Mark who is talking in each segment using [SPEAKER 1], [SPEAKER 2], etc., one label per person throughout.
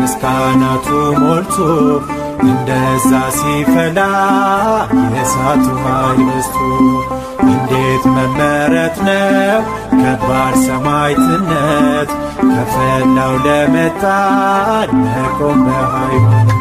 [SPEAKER 1] ምስጋናቱ ሞልቶ እንደዛ ሲፈላ የእሳቱ ኃይል በዝቶ እንዴት መመረት ነው ከባድ ሰማዕትነት ከፈላው ለመጣን መቆም በሃይማኖት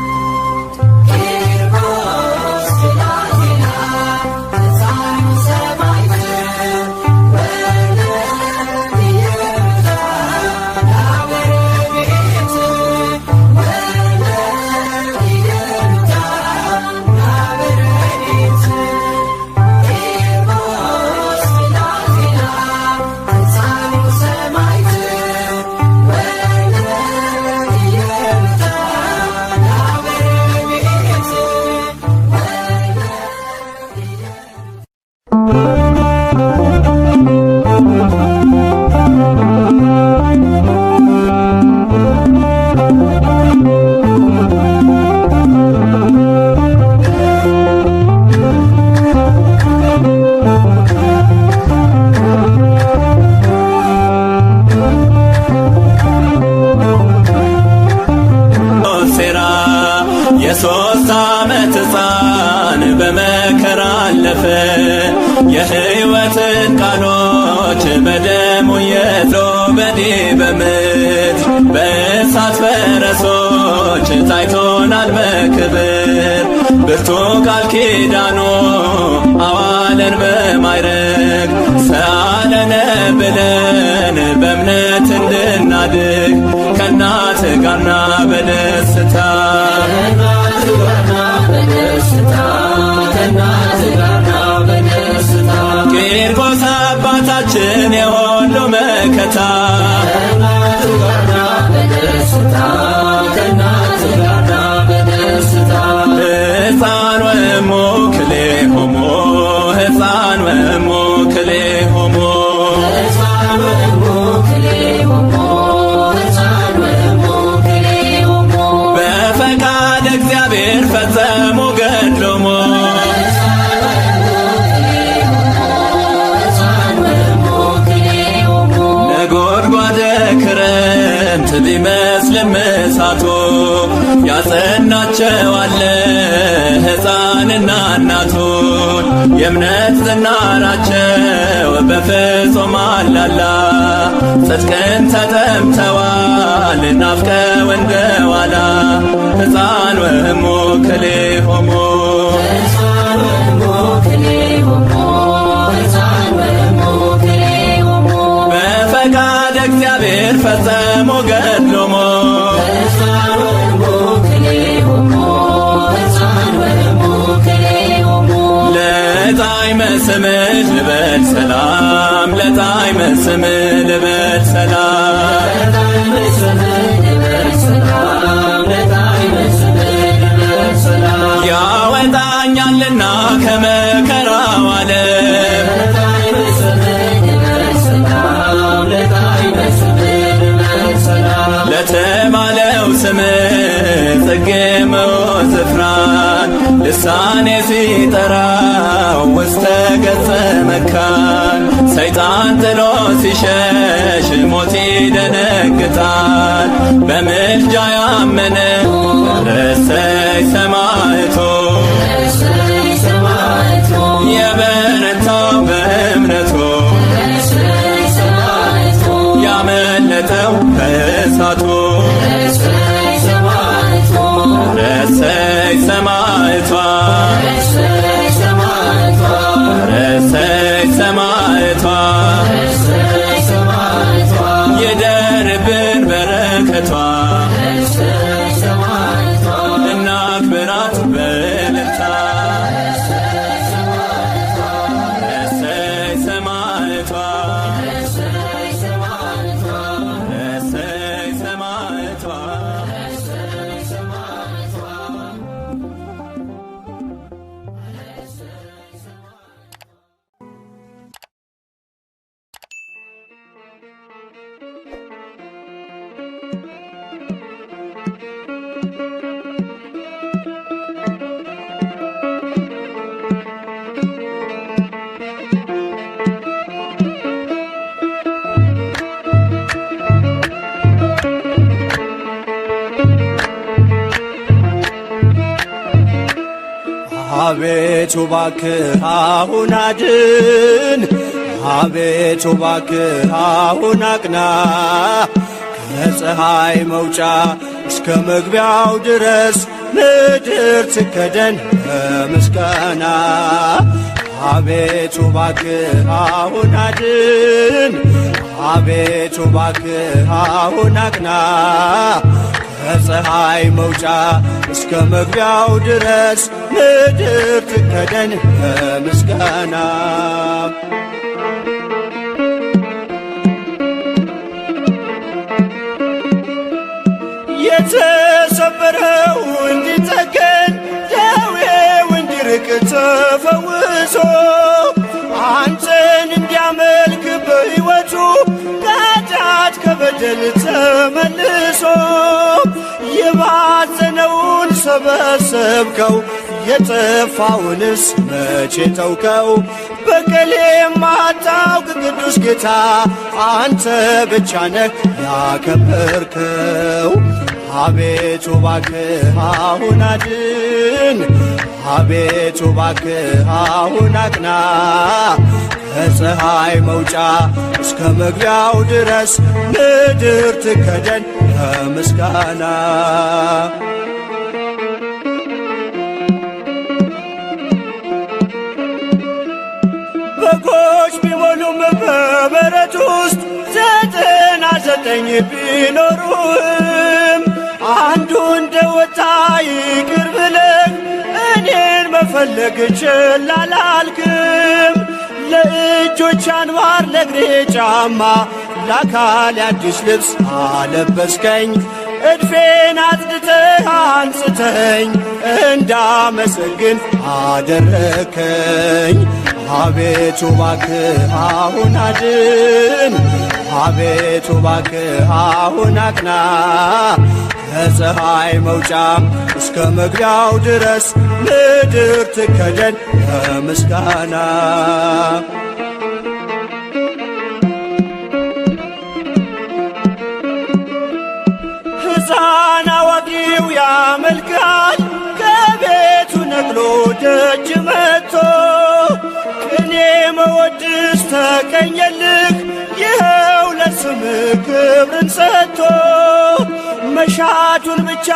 [SPEAKER 2] የሶስት ዓመት ሕፃን በመከራ አለፈ። የሕይወትን ቃሎች በደሙ የትሎ በኔ በምድር በእሳት ፈረሶች ታይቶናል በክብር ብርቱ ቃል ኪዳኑ አዋለን በማይረግ ሰአለነ ብለን በእምነት እንድናድግ ከእናት ጋርና በደስታ ቂርቆስ አባታችን የሁሉ መከታ ሕፃን ወእሙ ክልኤሆሙ ሕፃን ወእሙ ክልኤሆሙ በፈቃድ እግዚአብሔር ፈጸሙ ገድሎሙ የእምነት ዝናራቸው በፍጹም አላላ ጽድቅን ተጠምተዋል ናፍቀው እንደ ዋላ ሕፃን ወእሙክሌሆሙ በፈቃደ እግዚአብሔር ፈጸሙ ገድሎሙ ለጣዕመ ስምህ ልበል ሰላም ለጣዕመ ስምህ ልበል ሰላም ያወጣኛልና ከመከራው ዓለም ለተባለው ስምህ ጽጌ መወዝፍራን ልሳኔ ሲጠራው ውስተ ገጸ መካን ሰይጣን ጥሎ ሲሸሽ ሞት ይደነግጣል በምልጃ ያመነ ረሰይ ሰማዕቶ የበረታው በእምነቱ ያመለጠው ከእሳቱ ረሰይ ሰማዕቷ ረሰይ ሰማዕቷ ይደርብን በረከቷ እናክብራት በእልልታ ረሰይ ሰማዕቷ ረሰይ ሰማዕቷ
[SPEAKER 1] አቤቱ እባክህ አሁን አድን አቤቱ እባክህ አሁን አቅና ከፀሐይ መውጫ እስከ መግቢያው ድረስ ምድር ትከደን በምስጋና አቤቱ እባክህ አሁን አድን አቤቱ እባክህ አሁን አቅና ከፀሐይ መውጫ እስከ መግቢያው ድረስ ምድር ትከደን በምስጋና የተሰበረው እንዲጠገን ደዌው እንዲርቅ ተፈውሶ አንተን እንዲያመልክ በሕይወቱ ከኃጢአት ከበደል ተመልሶ የባዘነውን ሰበሰብከው የጠፋውንስ መቼ ተውከው? በቀል የማታውቅ ቅዱስ ጌታ አንተ ብቻ ነህ ያከበርከው። አቤቱ እባክህ አሁን አድን አቤቱ እባክህ አሁን አቅና ከፀሐይ መውጫ እስከ መግቢያው ድረስ ምድር ትከደን በምስጋና በጎች ቢሞሉም በበረት ውስጥ 99 ቢኖሩም አንዱ እንደወጣ ይቅር ብለህ እኔን መፈለግ ችላ አላልክም። ለእጆች አንባር ለእግሬ ጫማ ለአካል አዲስ ልብስ አለበስከኝ። እድፌን አጽድተህ አንጽተኝ እንዳመሰግን አደረከኝ። አቤቱ እባክህ አሁን አድን አቤቱ እባክህ አሁን አቅና ከፀሐይ መውጫ እስከ መግቢያው ድረስ ምድር ትከደን በምስጋና ሕፃን አዋቂው ያመልካል ከቤቱ ነቅሎ ደጅ መጥቶ ሊወድስ ተቀኘልህ ይኸው ለስምህ ክብርን ሰጥቶ መሻቱን ብቻ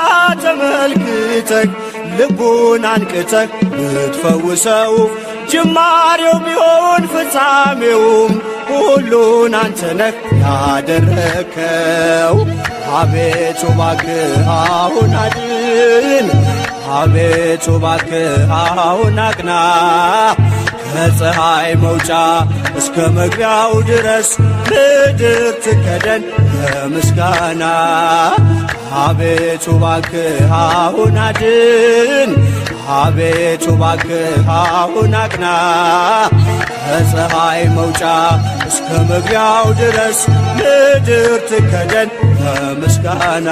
[SPEAKER 1] ተመልክተህ ልቡን አንቅተህ ብትፈውሰው ጅማሬው ቢሆን ፍጻሜውም ሁሉን አንተ ነህ ያደረከው። አቤቱ እባክህ አሁን አድን፣ አቤቱ እባክህ አሁን አቅና። ከፀሐይ መውጫ እስከ መግቢያው ድረስ ምድር ትከደን በምስጋና። አቤቱ እባክህ አሁን አድን፣ አቤቱ እባክህ አሁን አቅና። ከፀሐይ መውጫ እስከ መግቢያው ድረስ ምድር ትከደን በምስጋና።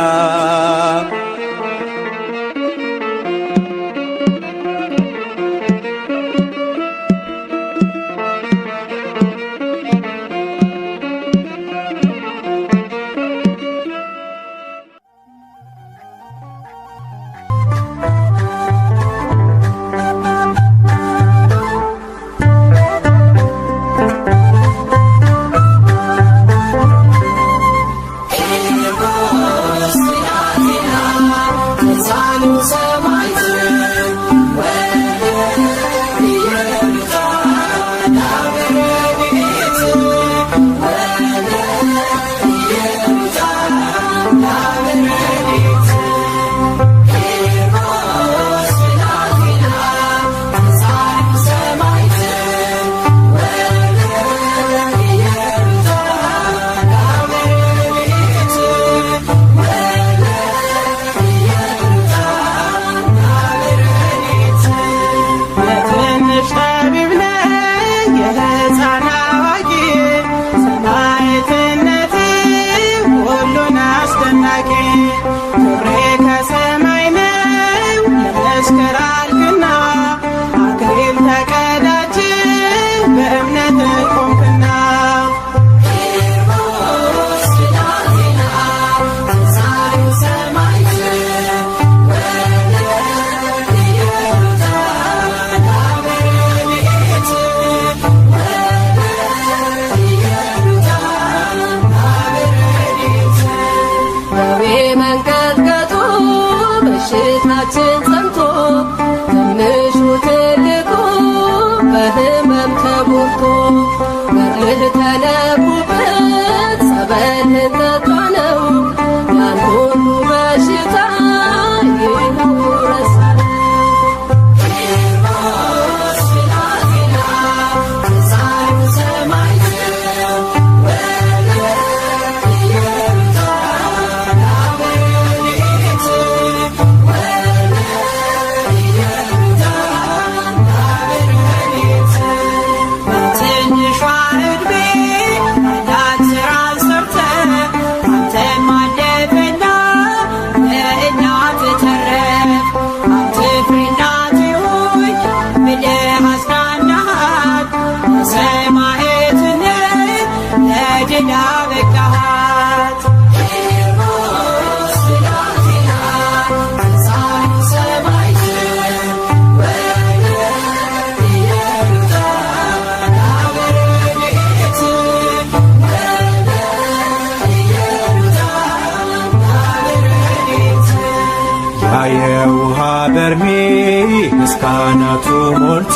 [SPEAKER 3] የውሃ በርሜል እስካናቱ ሞልቶ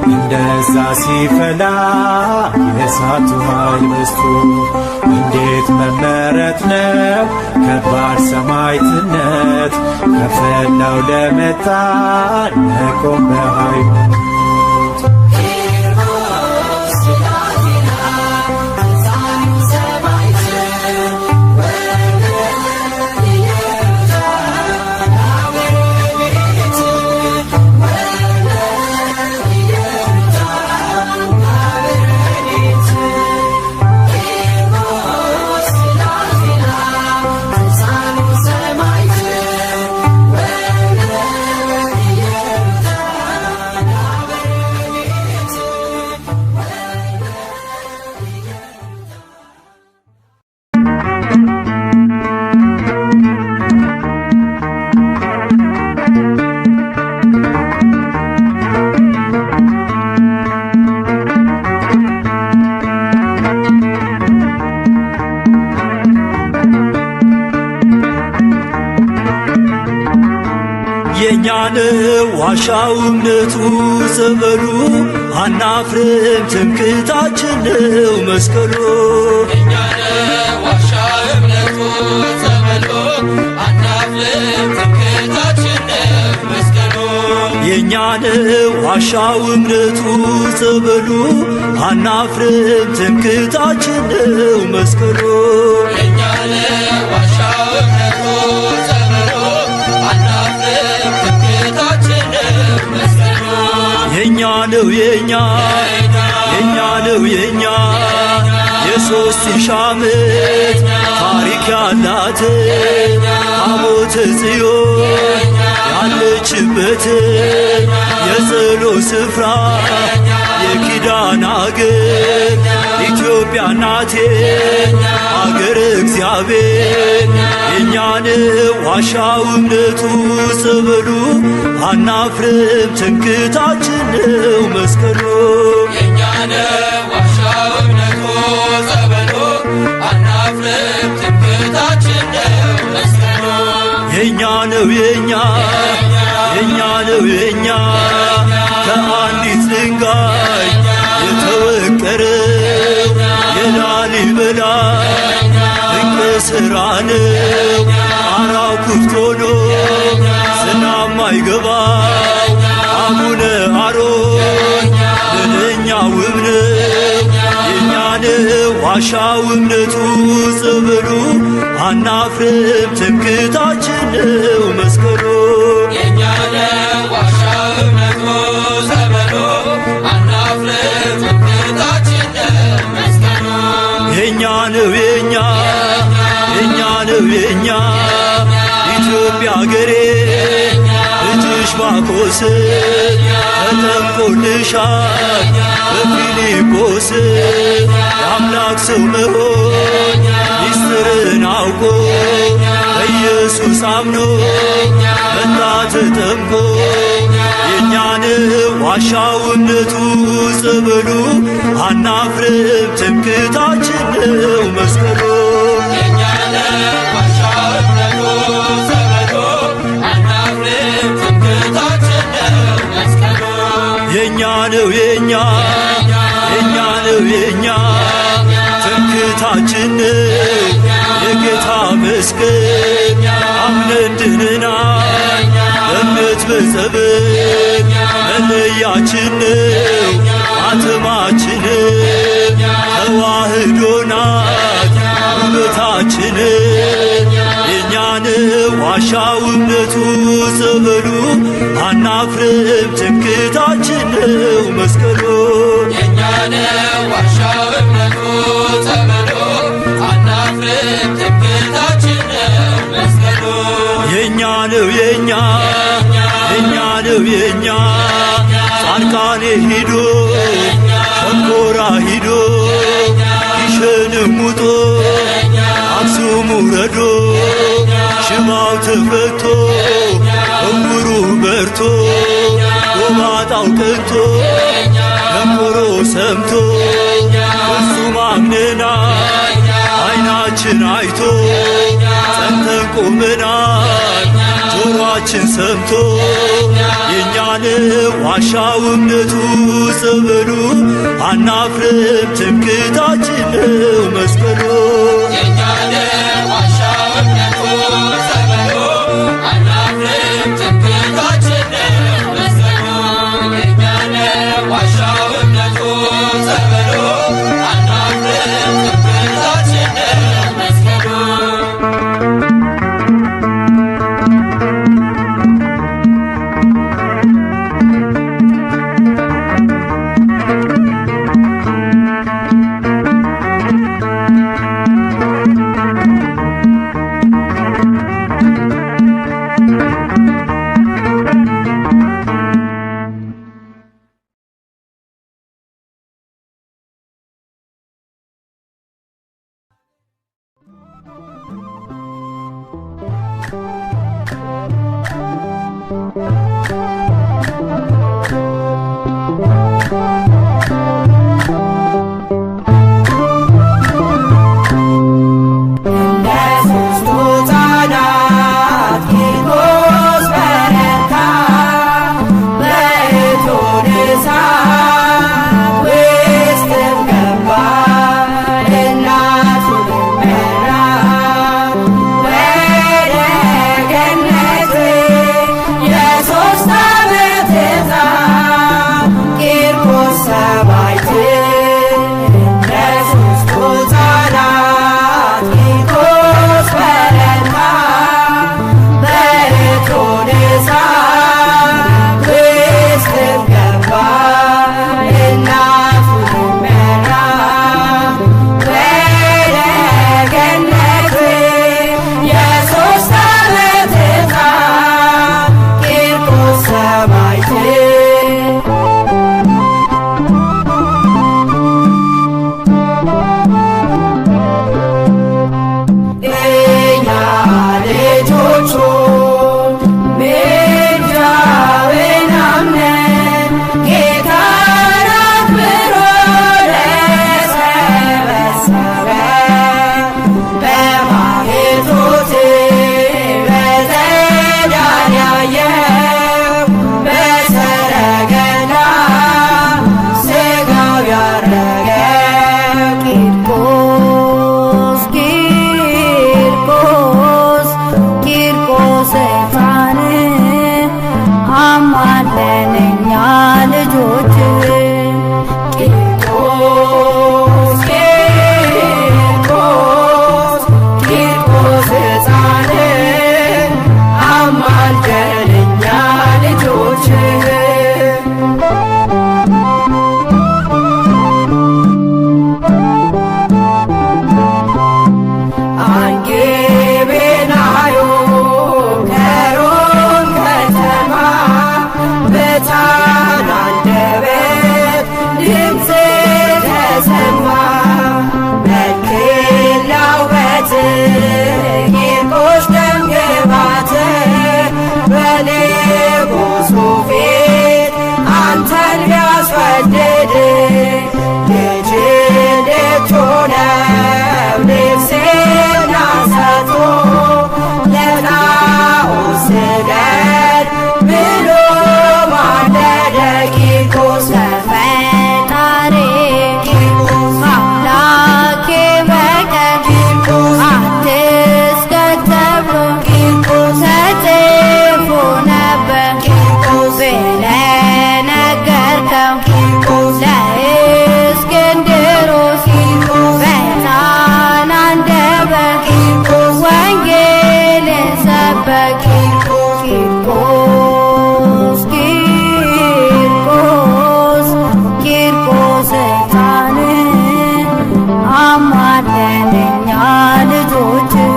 [SPEAKER 3] እንደዛ ሲፈላ የእሳቱ ኃይል በዝቶ እንዴት መመረት ነው ከባድ ሰማዕትነት ከፈላው ለመጣ መቆም በሃይማኖት
[SPEAKER 1] ዋሻው እምነቱ ጸበሉ አናፍርም ትምክህታችን ነው መስቀሉ።
[SPEAKER 2] የኛ ነው ዋሻው እምነቱ ጸበሉ አናፍርም ትምክህታችን ነው መስቀሉ።
[SPEAKER 1] የኛ ነው ዋሻው እምነቱ ጸበሉ አናፍርም ትምክህታችን ነው መስቀሉ።
[SPEAKER 2] የኛ ነው ዋሻው እምነቱ ጸበሉ አናፍርም ትምክህታችን ነው መስቀሉ።
[SPEAKER 1] የኛ ነው የኛ ነው የኛ የሦስት ሺህ ዓመት ታሪክ ያላት ታቦተ ጽዮን ያለችበት የጸሎት ስፍራ የኪዳን አገር ኢትዮጵያ ናቴ አገር እግዚአብሔር። የኛ ነው ዋሻው እምነቱ ጸበሉ አናፍርም ትምክህታችን ነው መስቀሉ።
[SPEAKER 2] የኛ ነው ዋሻው እምነቱ ጸበሉ አናፍርም ትምክህታችን ነው መስቀሉ።
[SPEAKER 1] የኛ ነው የኛ ነው የኛ ከአንዲት ድንጋይ የተወቀረው የላሊበላ ድንቅ ሥራ ነው። ጣራው ክፍት ሆኖ ዝናብ ማይገባው አቡነ አሮን ምንኛ ውብ ነው። የኛ ነው ዋሻው እምነቱ ጸበሉ አናፍርም ትምክህታችን ነው መስቀሉ።
[SPEAKER 2] የኛ ነው ዋሻው እምነቱ ጸበሉ አናፍርም ትምክህታችን ነው መስቀሉ።
[SPEAKER 1] የኛ ነው የኛ ነው የኛ ኢትዮጵያ አገሬ ልጅሽ ባኮስ ተጠምቆልሻል በፊልጶስ የአምላክ ሰው መሆን ሚስጥርን አውቆ ኢየሱስ አምኖ መጣ ተጠምቆ። የኛ ነው ዋሻው እምነቱ ጸበሉ አናፍርም ትምክህታችን ነው መስቀሉ።
[SPEAKER 2] የኛ ነው ዋሻው እምነቱ ጸበሉ አናፍርም ትምክህታችን ነው መስቀሉ።
[SPEAKER 1] የኛ ነው የኛ ነው የኛ ትምክህታችን ነው የጌታ መስቀል። አምነን ድነናል በእምነት በጸበል መለያችን ነው ማተማችን ተዋህዶ ናት ውበታችን። የኛ ነው ዋሻው እምነቱ ጸበሉ አናፍርም ትምክህታችን ነው መስቀሉ።
[SPEAKER 2] የኛ ነው ዋሻው እምነቱ ጸበሉ አናፍርም ትምክህታችን ነው መስቀሉ።
[SPEAKER 1] የኛ ነው የኛ ነው የኛ ጻድቃኔ ሂዶ ሸንኮራ ሂዶ ይሸንም ውጦ አክሱም ውረዶ ሽባው ተፈቶ እውሩ በርቶ ጎባጣው ቀንቶ ደንቆሮ ሰምቶ ፍጹም አምነናል ዓይናችን አይቶ ጸንተን ቆመናል ጆሮአችን ሰምቶ። የኛ ነው ዋሻው እምነቱ ጸበሉ አናፍርም ትምክህታችን ነው መስቀሉ።
[SPEAKER 2] የኛ ነው ዋሻው እምነቱ ጸበሉ አናፍርም ትምክህታችን ነው መስቀሉ። የኛ ነው ዋሻው እምነቱ ጸበሉ አናፍርም ትምክህታችን ነው መስቀሉ።
[SPEAKER 4] ለእስክንድሮስ በሕፃን አንደበት ወንጌልን ሰበከ። ቂርቆስ ቂርቆስ ቂርቆስ ሕፃን አማልደን እኛ ልጆችህ።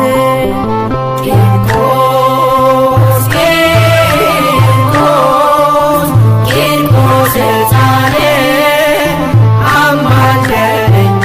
[SPEAKER 4] ቂርቆስ ቂርቆስ ቂርቆስ ሕፃን አማልደን እኛ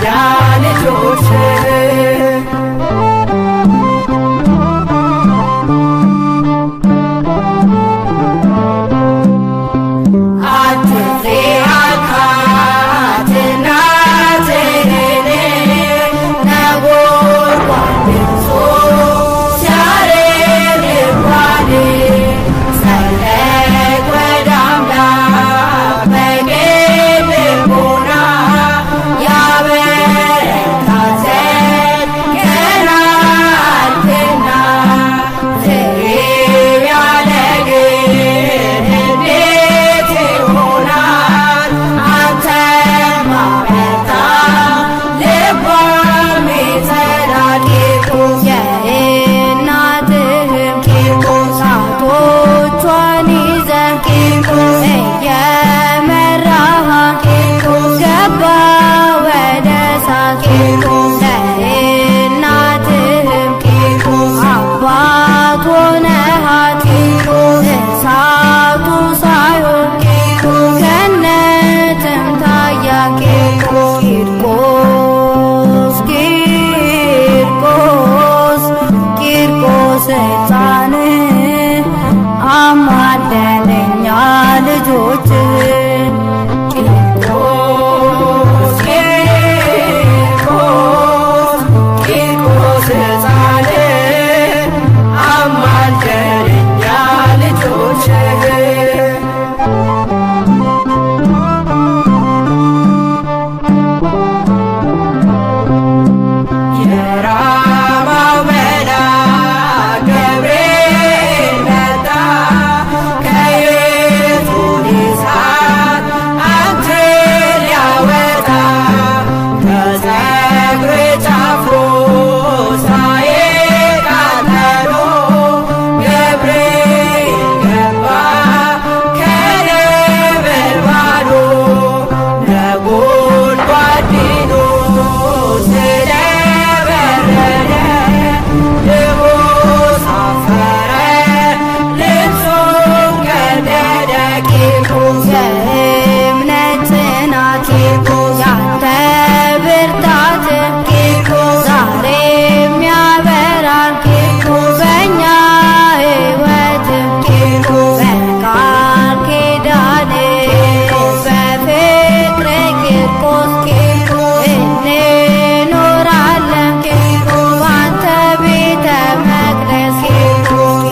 [SPEAKER 4] ልጆችህ።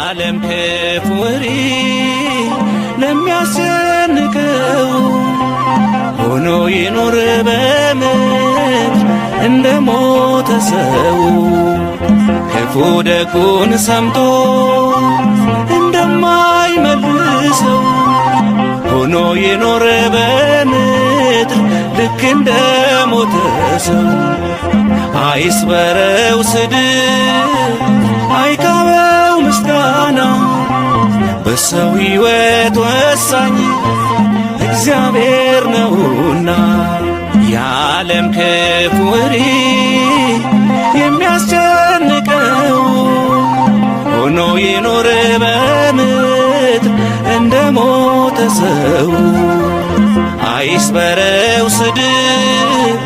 [SPEAKER 1] የዓለም ክፉ ወሬ ለሚያስጨንቀው ሆኖ ይኖር በምድር እንደ ሞተ ሰው ክፉ ደጉን ሰምቶ እንደማይመልሰው ሆኖ ይኖር በምድር ልክ እንደ ሞተ ሰው አይስበረው ስድብ አይካበው ምስጋና በሰው ሕይወት ወሳኝ እግዚአብሔር ነውና የዓለም ክፉ ወሬ የሚያስጨንቀው ሆኖ ይኖር በምድር እንደ ሞተ ሰው አይስበረው ስድብ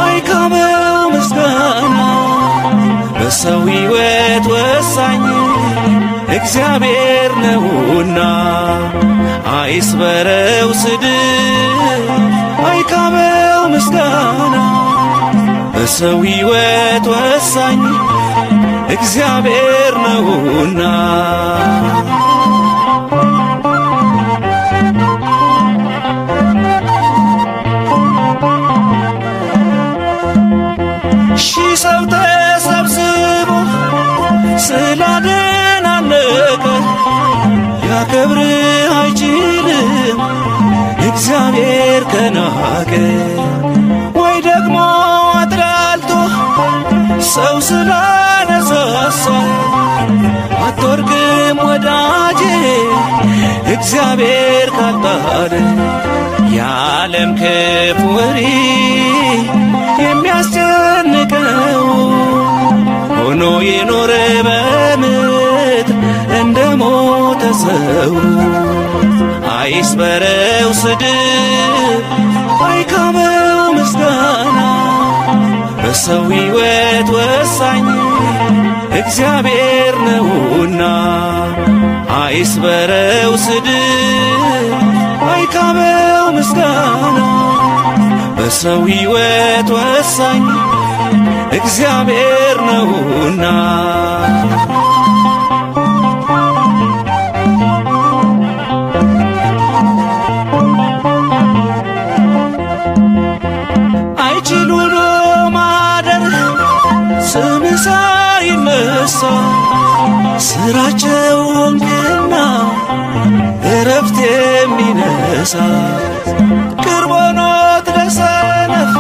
[SPEAKER 1] አይካበው ምስጋና በሰው ሕይወት ወሳኝ እግዚአብሔር ነውና አይስበረው ስድብ አይካበው ምስጋና በሰው ሕይወት ወሳኝ እግዚአብሔር ነውና ሺህ ሰው ተሰብስቦ ስላደናነቀ ሊያከብርህ አይችልም እግዚአብሔር ከናቀ ወይ ደግሞ አጥላልቶ ሰው ስላነሳሳ አትወርቅም ወዳጄ እግዚአብሔር ካልጣለ የዓለም ክፉ ወሬ የሚያስጨንቀው ሆኖ የኖረ በምድር እንደ ሞተ ሰው አይስበረው ስድብ አይካበው ምስጋና በሰው ሕይወት ወሳኝ እግዚአብሔር ነውና አይስበረው ስድብ አይካበው ምስጋና በሰው ሕይወት ወሳኝ እግዚአብሔር ነውና አይችሉ ማደር ስም ሳይነሳ ስራቸው ሆንክና እረፍት የሚነሳ ቅርብ ሆኖት ለሰነፍ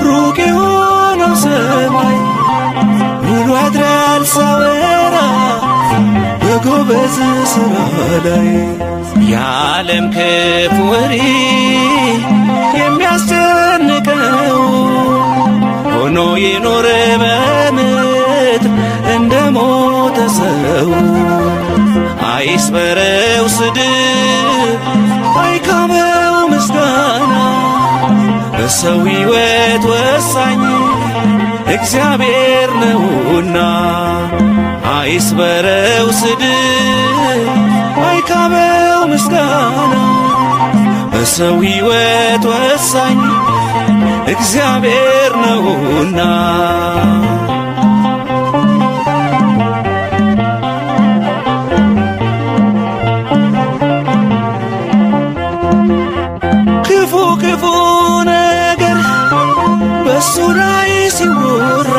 [SPEAKER 1] ሩቅ የሆነው ሰማይ ውሎ ያድራል ሳወራ በጎበዝ ሥራ ላይ የዓለም ክፉ ወሬ የሚያስጨንቀው ሆኖ የኖረ በምድር እንደ ሞተ ሰው አይስበረው ስድብ አይካበው ምስጋና በሰው ሕይወት ወሳኝ እግዚአብሔር ነውና አይስበረው ስድብ አይካበው ምስጋና በሰው ሕይወት ወሳኝ እግዚአብሔር ነውና ክፉ ክፉ ነገር በሱ ላይ ሲወራ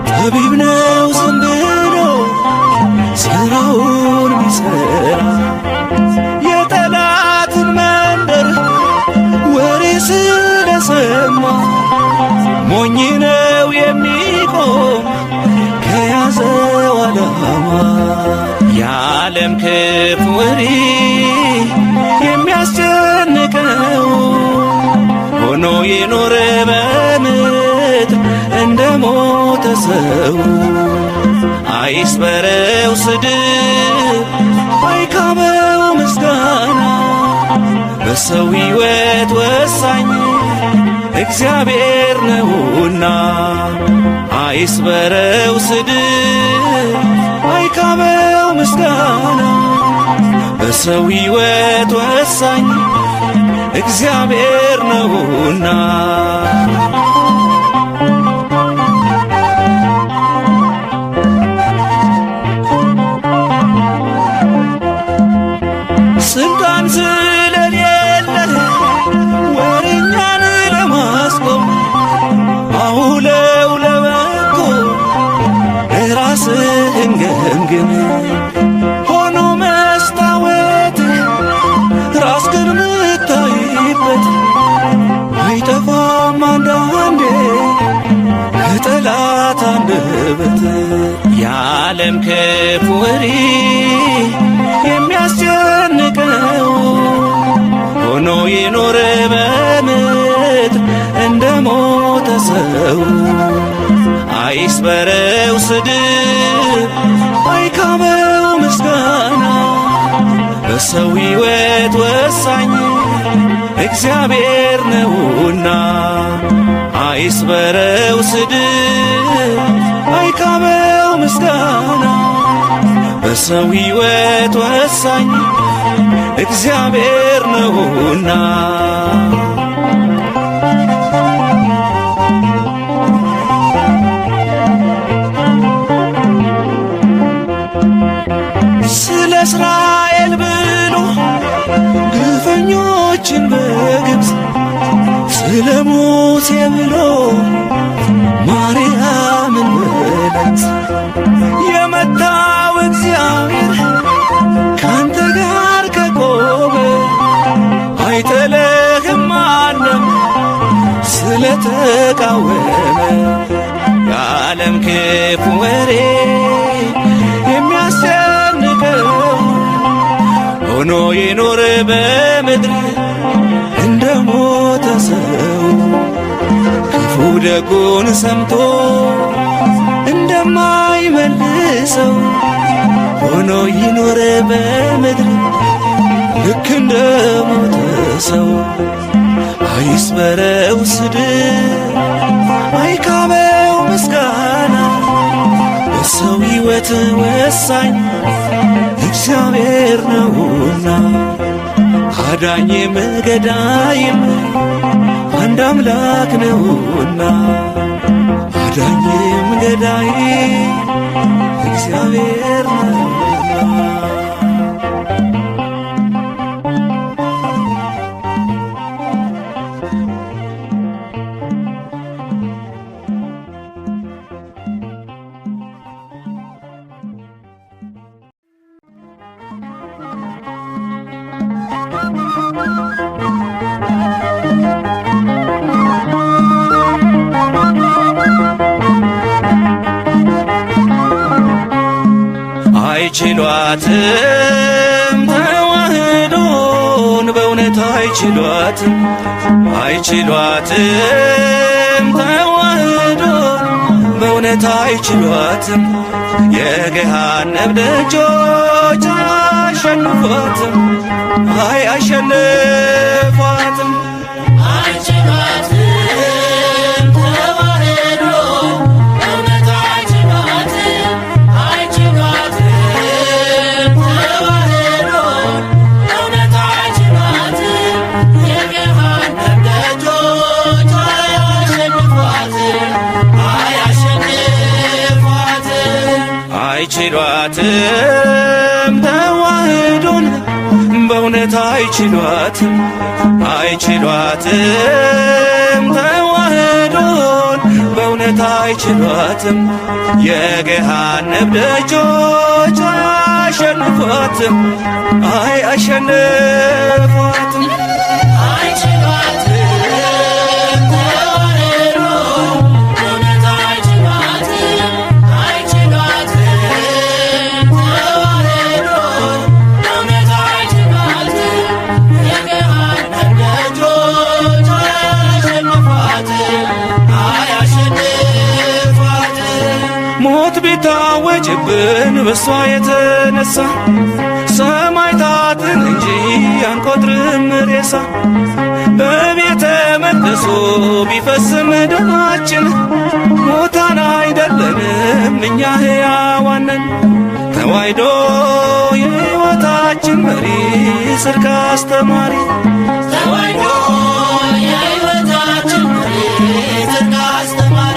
[SPEAKER 1] ጠቢብ ነው ዝም ብሎ ሥራውን ቢሠራ የጠላትን መንደር ወሬ ስለሰማ ሞኝ ነው የሚቆም ከያዘው ዓላማ የዓለም ክፉ ወሬ የሚያስጨንቀው ሆኖ የኖረ በምድር እንደ ሞተ ሰው አይስበረው ስድብ አይካበው ምስጋና በሰው ሕይወት ወሳኝ እግዚአብሔር ነውና አይስበረው ስድብ አይካበው ምስጋና በሰው ሕይወት ወሳኝ እግዚአብሔር ነውና አንደበት የዓለም ክፉ ወሬ የሚያስጨንቀው ሆኖ የኖረ በምድር እንደ ሞተ ሰው አይስበረው ስድብ አይካበው ምስጋና በሰው ሕይወት ወሳኝ እግዚአብሔር ነውና አይስበረው ስድብ አይካበው ምስጋና በሰው ሕይወት ወሳኝ እግዚአብሔር ነውና ስለ እስራኤል ብሎ ግፈኞችን በግብፅ ስለ ሙሴ ብሎ ማርያምን በለምጽ የመታው እግዚአብሔር ካንተ ጋር ከቆመ አይጥልህም ማንም ስለተቃወመ የዓለም ክፉ ወሬ የሚያስጨንቀው ሆኖ የኖረ በምድር እንደ ሞተ ሰው ክፉ ደጉን ሰምቶ እንደማይመልሰው ሆኖ ይኖረ በምድር ልክ እንደ ሞተ ሰው አይስበረው ስድብ አይካበው ምስጋና በሰው ሕይወት ወሳኝ እግዚአብሔር ነውና አዳኝም ገዳይም አንድ አምላክ ነውና አዳኝም ገዳይ እግዚአብሔር ነውና አይችሏትም ተዋህዶን በእውነት አይችሏትም አይችሏትም ተዋህዶን በእውነት አይችሏትም የገሃነም ደጆች አያሸንፏትም አያሸንፏትም አይችሏትም ተዋህዶን በእውነት አይችሏትም አይችሏትም ተዋህዶን በእውነት አይችሏትም የገሃነም ደጆች አያሸንፏትም አያሸንፏትም ሞት ቢታወጅብን በሷ የተነሳ ሰማዕታትን እንጂ አንቆጥርም ሬሳ በቤተ መቅደሱ ቢፈስም ደማችን ሞታን አይደለንም እኛ ሕያዋን ነን ተዋሕዶ የሕይወታችን መሪ ጽድቅ አስተማሪ ተዋሕዶ የሕይወታችን መሪ ጽድቅ አስተማሪ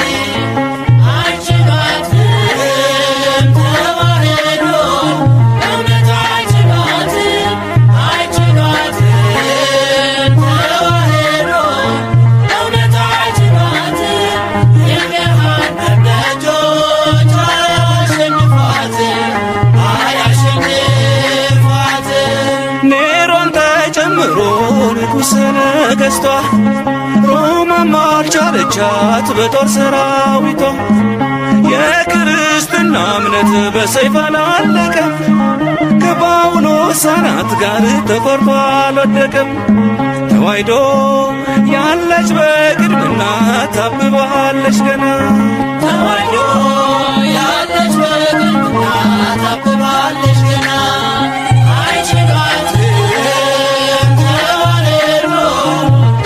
[SPEAKER 1] ንጉሠ ነገሥቷ ሮማም አልቻለቻት በጦር ሰራዊቷ የክርስትና እምነት በሰይፍ አላለቀም። ከጳውሎስ አናት ጋር ተቆርጦ አልወደቀም። ተዋሕዶ ያለች በቅድምና ታብባለች ገና።
[SPEAKER 2] ተዋሕዶ ያለች በቅድምና ታብባለች ገና። አይችሏትም ተዋሕዶ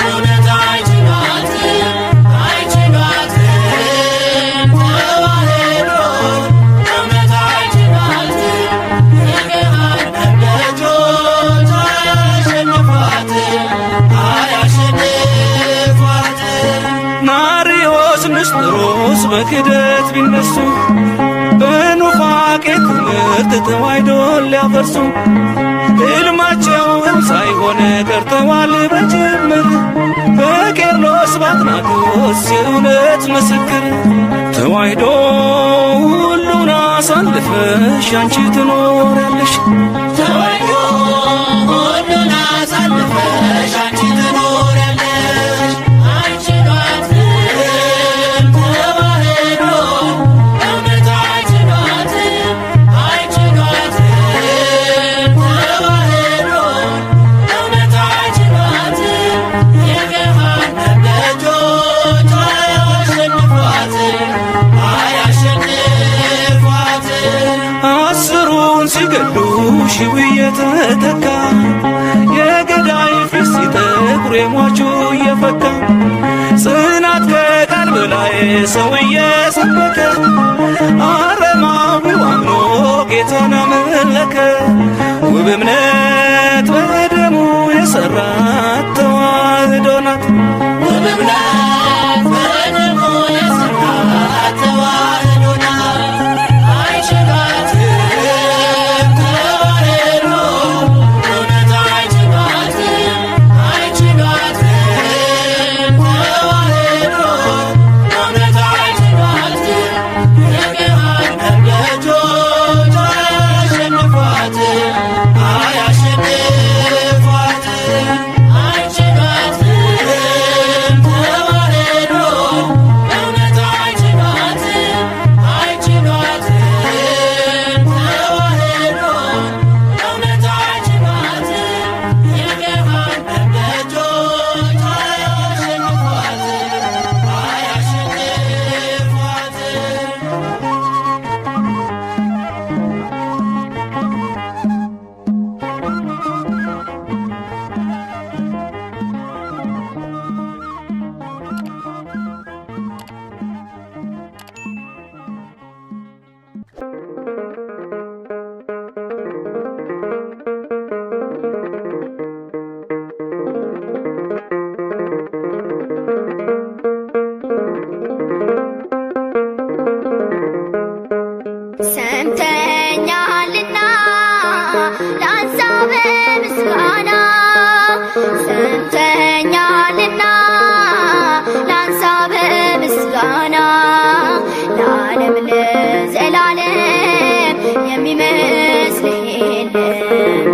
[SPEAKER 2] እውነት አይችሏትም። አይችሏትም ተዋሕዶ እውነት አይችሏትም። የገሃነም ደጆች አያሸንፏትም። አያሸንፏትም።
[SPEAKER 1] ናርዮስ ንስጥሮስ በክደት ቢነሱ በኑፋቄ ትምህርት ተዋሕዶን ሊያፈርሱ ሕልማቸውን ሳይሆን ቀርተዋል በጅምር። በቄርሎስ በአትናቴዎስ የእውነት ምስክር ተዋሕዶ ሁሉን አሳልፈሽ አንቺ ትኖሪያለሽ።
[SPEAKER 2] ተዋሕዶ ሁሉን አሳልፈሽ አንቺ ትኖሪያለሽ። አይችሏትም ተዋሕዶ እውነት አይችሏትም። አይችሏትም ተዋሕዶ እውነት አይችሏትም። የገሃነም ደጆች አያሸንፏትም። አያሸንፏትም።
[SPEAKER 1] አስሩን ሲገሉ ሺው እየተተካ የገዳይ ፊት ሲጠቁር የሟቹ እየፈካ ጽናት ከቃል በላይ ሰው እየሰበከ አረማዊው አምኖ ጌታን አመለከ። ውብ እምነት በደሙ የሠራት ተዋሕዶ ናት።
[SPEAKER 2] ውብ እምነት በደሙ የሠራት ተዋሕዶ ናት። አይችሏትም ተዋሕዶ እውነት አይችሏትም። አይችሏትም ተዋሕዶ እውነት አይችሏትም። የገሃነም ደጆች አያሸንፏትም። አያሸንፏትም። አይችሏትም ተዋሕዶ እውነት አይችሏትም። አይችሏትም ተዋሕዶ እውነት አይችሏትም። የገሃነም ደጆች አያሸንፏትም። አያሸንፏትም።
[SPEAKER 5] ሰምተኛልና ላንሳ በምስጋና ሰምተኛልና ላንሳ በምስጋና ለዓለም ለዘላለም የሚመስልህ የለም።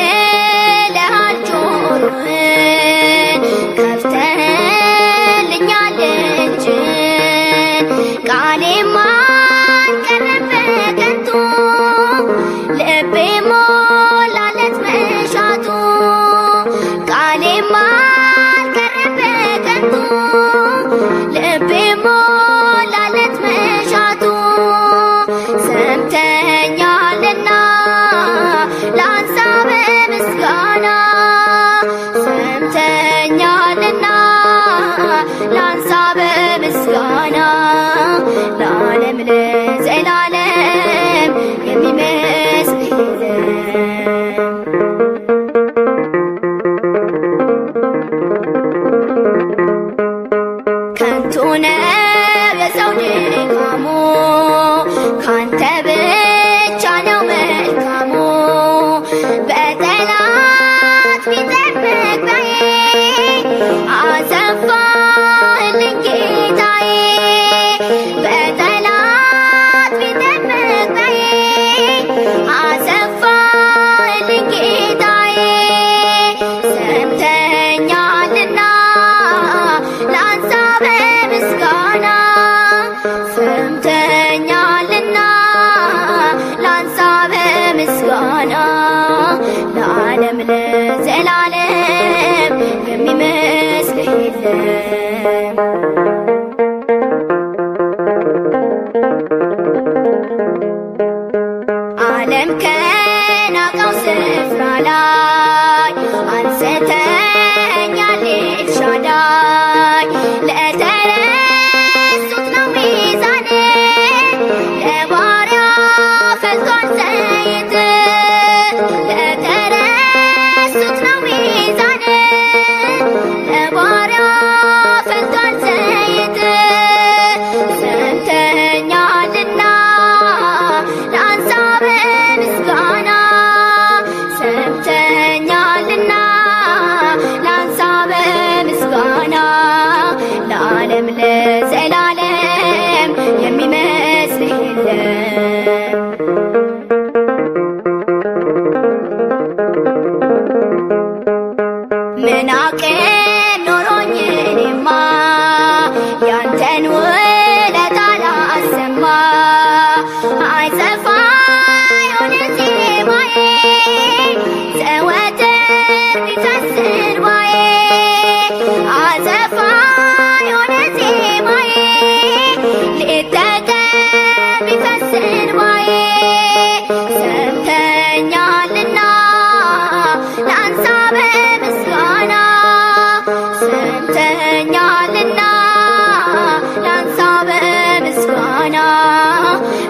[SPEAKER 5] አዘንብለሃል ጆሮህን ከፍተህልኛል እጅህን ቃሌም አልቀረም በከንቱ ልቤ ሞላለት መሻቱ ቃሌም አልቀረም በከንቱ ልቤ ሞላለት መሻቱ ሰምተኛልና ላንሳ በምስጋና ሰምተኛልና ላንሳ በምስጋና ለዓለም ለዘላለም የሚመስልህ የለም። ከንቱ ነው የሰው ድካሙ ካንተ ብቻ ነው መልካሙ በጠላት ቢጠብቅ በዬ አሰፋህልኝ ጌታዬ በጠላት ቢጠብቅ በዬ አሰፋህልኝ ጌታዬ ለዓለም ለዘላለም የሚመስልህ የለም። ዓለም ከናቀው ስፍራ ላይ አንስተኸኛል ኤልሻዳይ። ለተረሱት ነው ሚዛን ለባሪያ ፈልቷል ዘይት። ለተረሱት ነው ሚዛን ለባሪያ ፈልቷል ዘይት። ሰምተኸኛልና ላንሳ በምስጋና ሰምተኸኛልና ላንሳ በምስጋና ለዓለም ለዘላለም የሚመስልህ የለም። ምን አቅም ኖሮኝ እኔማ ያንተን ውለታ ላሰማ። አይጠፋ የሆነ ዜማዬ ዘወትር ቢፈስ እንባዬ። አይጠፋ የሆነ ዜማዬ ሌት ተቀን ቢፈስ እንባዬ። ሰምተኸኛልና ላንሳ በምስጋና ሰምተኸኛልና ላንሳ በምስጋና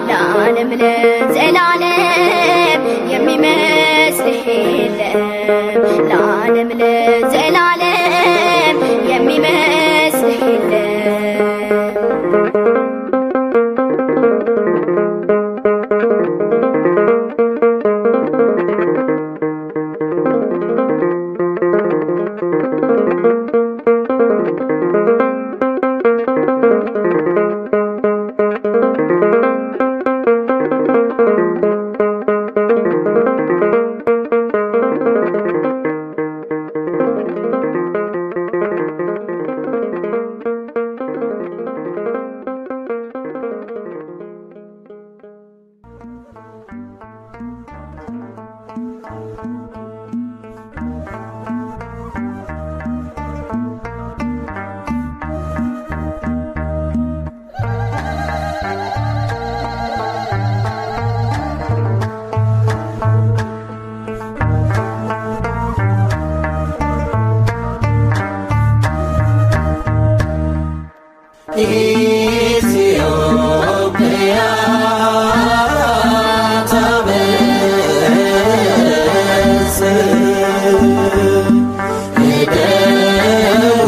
[SPEAKER 5] ለዓለም ለዘላለም የሚመስልህ የለም። ለዓለም ለዘላለም የሚመስልህ የለም።
[SPEAKER 3] ኢትዮጵያ ታበስ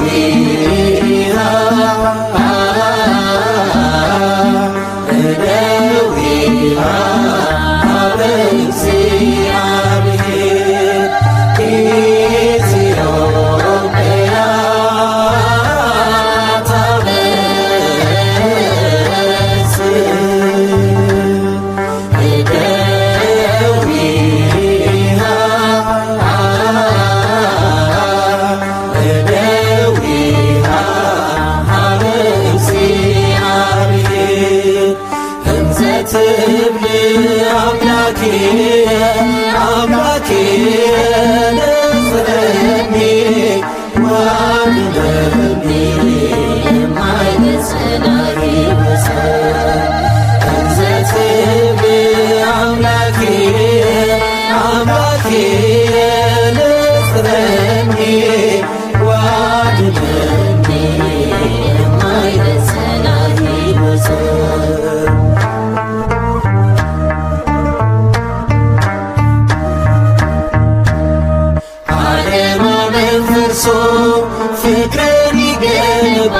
[SPEAKER 3] እደዊሃ እደዊሃ በእግዚአብሔር። ኢትዮጵያ ታበስ እደዊሃ እደዊሃ በእግዚአብሔር። እንዘ ትብል አምላኬ አምላኬ ነጽረኒ ዋድነኒ የማይነጽናይ ወሰን። እንዘ ትብል አምላኬ አምላኬ ነጽረኒ ዋድነኒ የማይነጽናይ ወሰን። ዓለማመን ፈርሶ ፍቅርን ይገነባ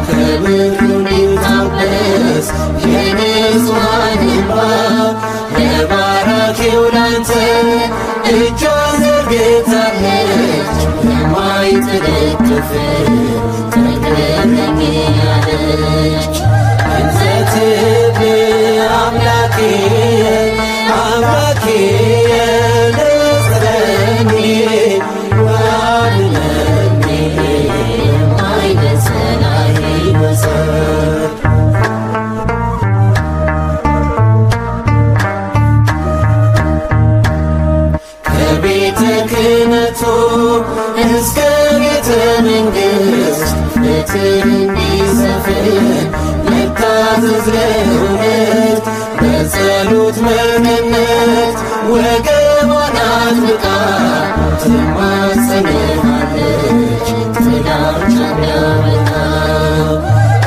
[SPEAKER 3] ክብሩን ይታበስ የንጹሐን እንባ። ለባራኪው ላንተ እጇን ዘርግታለች የማይተለጥፍ ተገረኝ ያለች። እንዘ ትብል አምላኬ አምላኬ ነጽረኒ ዋድነኒ የማይነጽናይ ወሰን። ከቤ ከቤተ ክህነቱ እስከ ቤተ መንግሥት ፍትሕ እንዲሰፍን መታዘዝ ለእውነት በጸሎት መገነት ወገቧን አጥብቃ ትማጸንሃለች ጥላቻን ያመጣ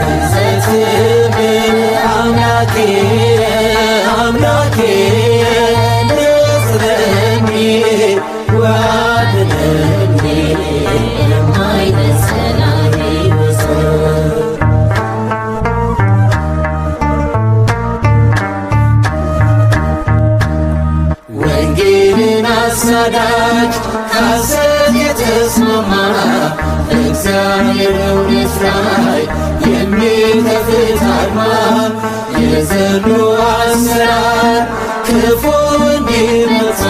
[SPEAKER 3] እንዘትብል አምላኬ አምላኬ ንጽረኒ ዋድነኒ የማይነሰላኒ ወሰን ወንጌልን አሳዳጅ ሐሰት የተስማማ እግዚአብሔር እውነት ላይ የሚከፍት አርማ የዘንዶ አሰራር ክፉ እንዲመታ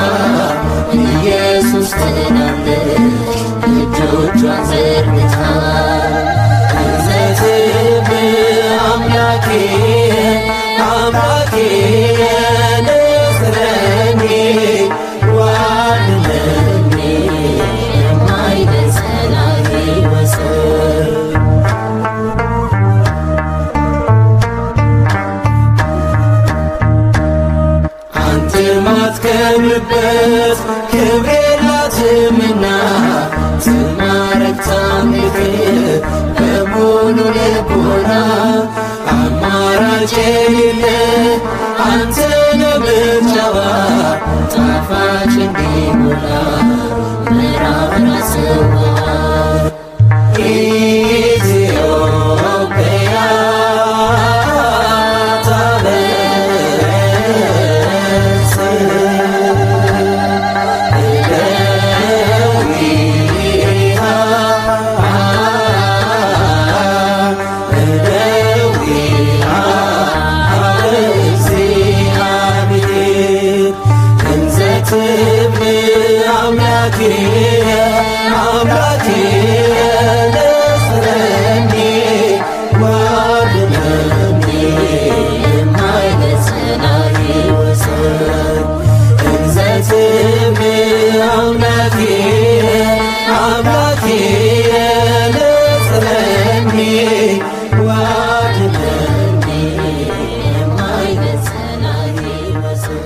[SPEAKER 3] ኢየሱስ ትላለች እጆቿን ዘርግታ እንዘትብል አምላኬ አምላኬ ንጽረኒ ዋድነኒ የማይነሰላኒ ወሰን አንተ ማትከብርበት ክብር የላትምና ትማረክ ታምልክ በሙሉ ልቦና አማራጭ የሌለ አንተ ነህ ምርጫዋ ጣፋጭ እንዲሞላ መራራ ጽዋዋ ኢትዮጵያ አምላኬ አምላኬ ንጽረኒ ዋድነኒ የማይነሰላኒ ወሰን እንዘትብል አምላኬ አምላኬ ንጽረኒ ዋድነኒ የማይነሰላኒ ወሰን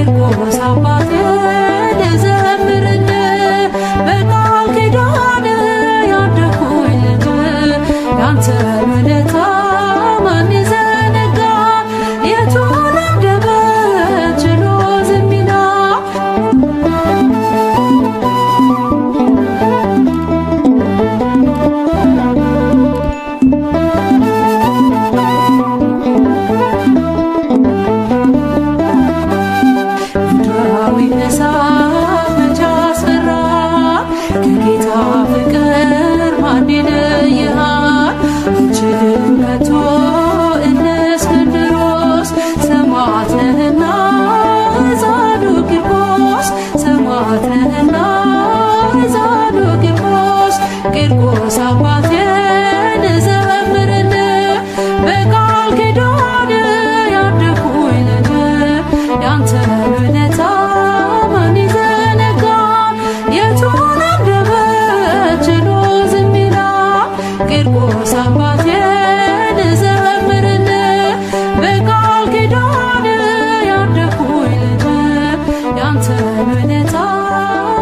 [SPEAKER 6] ቂርቆስ አባቴ ልዘምርልህ በቃል ኪዳን ያደኩኝ ልጅ ያንተን ውለታ ማን ይዘነጋል? የቱን አንደበት ችሎ ዝም ይላል? ምድራዊ እሳት መቼ አስፈራ? ከጌታ ፍቅር ማን ይለይሃል? አንችልም ከቶ እንደ እስክንድሮስ ሰማዕት ነህና ሕፃኑ ቂርቆስ ሰማዕት ነህና ሕፃኑ ቂርቆስ ቂርቆስ አባቴ ልዘምርልህ በቃል ኪዳን ያደኩኝ ልጅ ያንተን ውለታ ማን ይዘነጋል? የቱን አንደበት ችሎ ዝም ይላል? ቂርቆስ አባቴ ልዘምርልህ በቃል ኪዳን ያደኩኝ ልጅ ያንተን ውለታ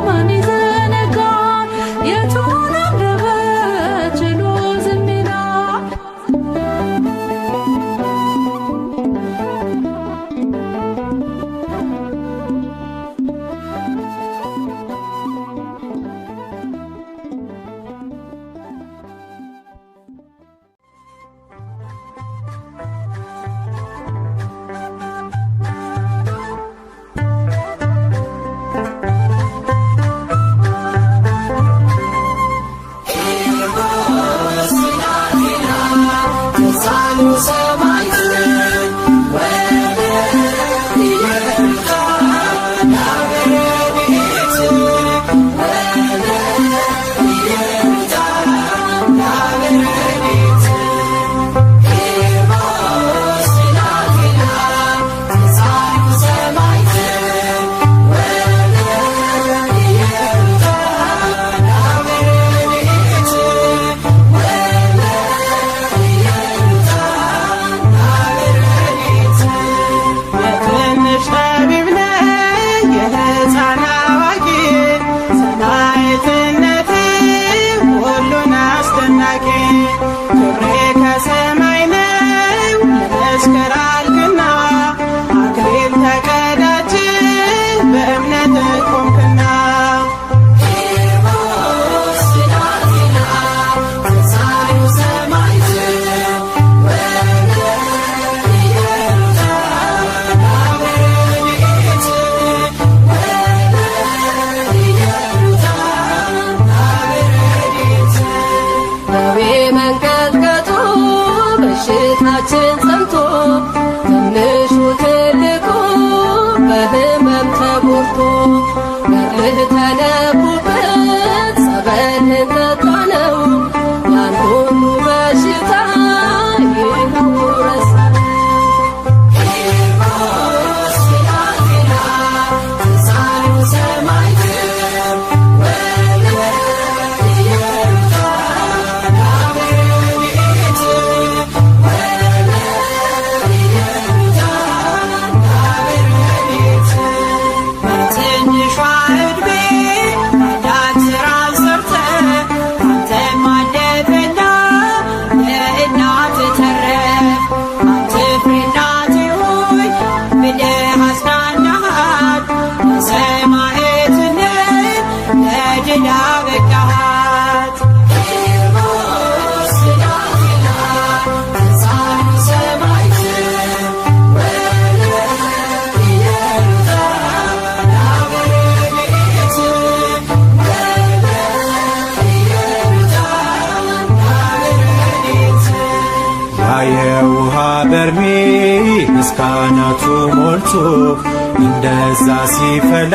[SPEAKER 6] ማን ይዘነጋል? የቱን አንደበት ችሎ ዝም ይላል?
[SPEAKER 7] የትንሽ ጠቢብ ነኝ የሕፃን አዋቂ ሰማዕትነቴ ሁሉን አስደናቂ ክብሬ ከሰማይ ነው ለመስከር አልክና አክሊል ተቀዳጅ በእምነት ቆምክና
[SPEAKER 6] ደዌ መንቀጥቀጡ በሽታችን ጸንቶ ትንሹ ትልቁ በህመም ተጎድቶ ገድልህ ተነቡበት ጸበልህን ጠጣነው ያን ሁሉ በሽታ ይኸው ረሳነው።
[SPEAKER 7] በትንሿ ዕድሜ አዳም ሥራን ሰርተ አንተን ማለፈና ለእናትህ ተረፍ አትፍሪ እናቴ ሆይ ብለህ አጽናናሃት በሰማዕትነት ለድል አበቃሃት።
[SPEAKER 1] የውሃ በርሜል እስከ አናቱ ሞልቶ እንደዛ ሲፈላ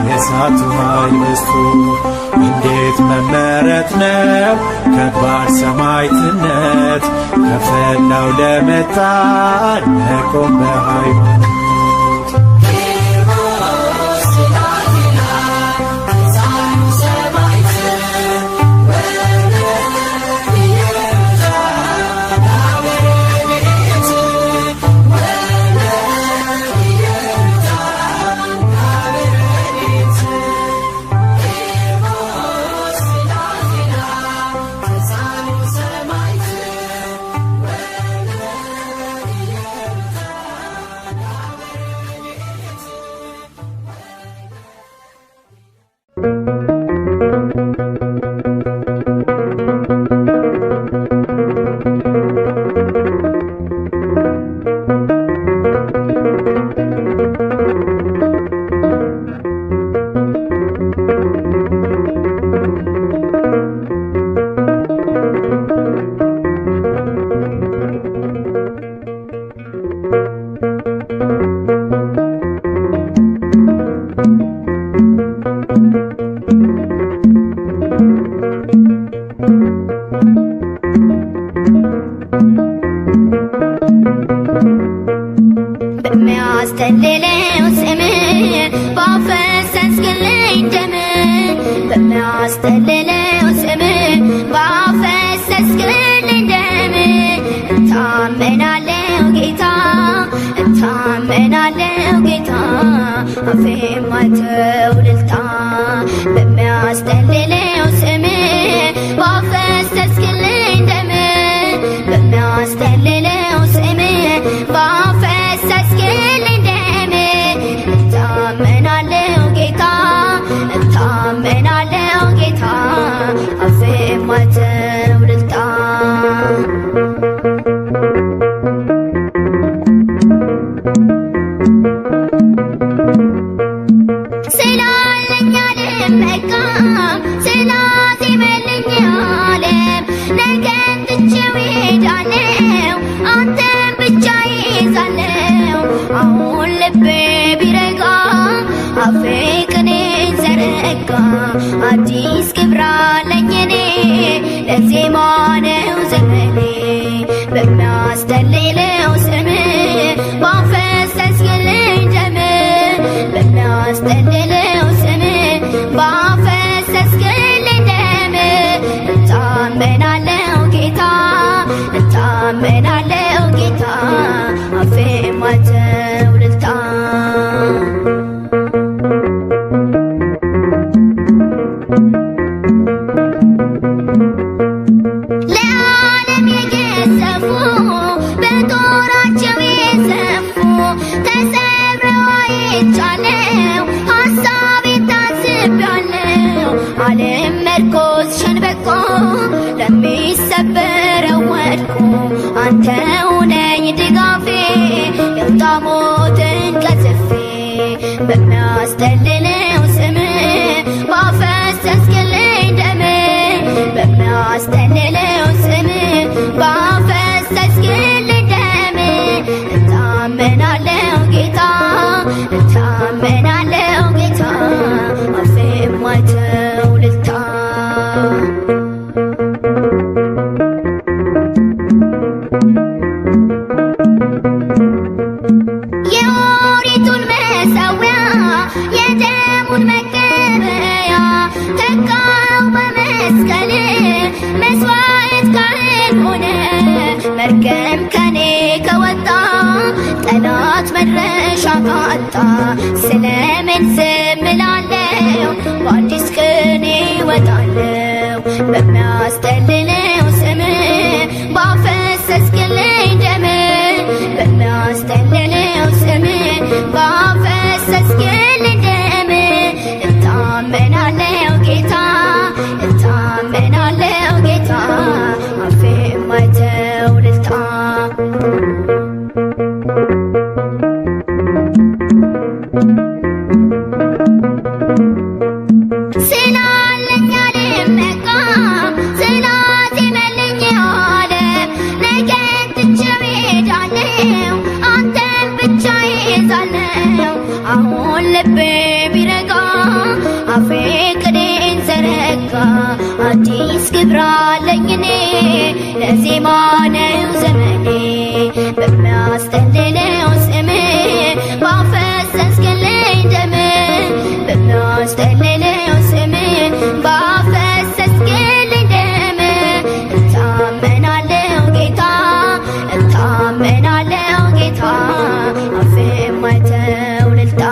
[SPEAKER 1] የእሳቱ ኃይል በዝቶ እንዴት መመረጥ ነው ከባድ ሰማዕትነት ከፈላው ለመጣን መቆም በሃይማኖት
[SPEAKER 5] በሚያስጠልለው ስም ባፈሰስክልኝ ደም በሚያስጠልለው ስም ባፈሰስክልኝ ደም እታመናለሁ ጌታ እታመናለሁ ጌታ አፌ ማይተው እልልታ በሚያስጠልለው ስም ባፈሰስክልኝ ደም በሚያስጠልለው ስም ባፈሰስክልኝ ደም እታመናለሁ ጌታ እታመናለሁ ጌታ አፌ ማይተው እልልታ ስላለኝ አልመካም ስላዜመልኝ ዓለም ነገን ትቼው እሄዳለሁ አንተን ብቻ ይዛለሁ አሁን ልቤ ቢረጋ አፌ ቅኔ ዘረጋ አዲስ ክብር አለኝ እኔ ለዜማ ነው ዘመኔ በሚያስጠልለው ስም ባፈሰስክልኝ ደም በሚያስጠልለው ስም ባፈሰስክልኝ ደም እታመናለሁ ጌታ እታመናለሁ ጌታ አፌ ማይተው እልልታ ለዓለም የገዘፉ በጦራቸው የሰፉ ተሰብረው አይቻለሁ ሐሳቤን ታዝቤያለሁ ዓለም መርኮዝ ሸንበቆ ለሚሰበረው ወድቆ አንተው ነኝ ድጋፌ የውጣ ሞትን ቀዝፌ በሚያስጠልለው ስም ባፈሰስክልኝ ደም በሚያስጠልለው ስም ባፈሰስክልኝ ደም እታመናለሁ ጌታ እታመናለሁ ጌታ አፌ ማይተው እልልታ የኦሪቱን መሠዊያ የደሙን መቀበያ ተካው በመስቀል መስዋዕት ካህን ሆነ መርገም ከኔ ከወጣ ጠላት መድረሻ ካጣ ስለምን ዝም እላለሁ በአዲስ ቅኔ እወጣለሁ በሚያስጠልለው ስም ባፈሰስክልኝ ደም በሚያስጠልለው ስም ባፈሰስክልኝ ደም እታመናለሁ ጌታ እታመናለሁ ጌታ አፌ ማይተው እልልታ ስላለኝ አልመካም ስላዜመልኝ ዓለም ነገን ትቼው እሄዳለሁ አንተን ብቻ ይዛለሁ አሁን ልቤ ቢረጋ አፌ ቅኔን ዘረጋ አዲስ ክብር አለኝ እኔ ለዜማ ነው ዘመኔ በሚያስጠልለው ስም ባፈሰስክልኝ ደም በሚያስጠልለው ስም ባፈሰስክልኝ ደም እታመናለሁ ጌታ እታመናለሁ ጌታ አፌ ማይተው እልልታ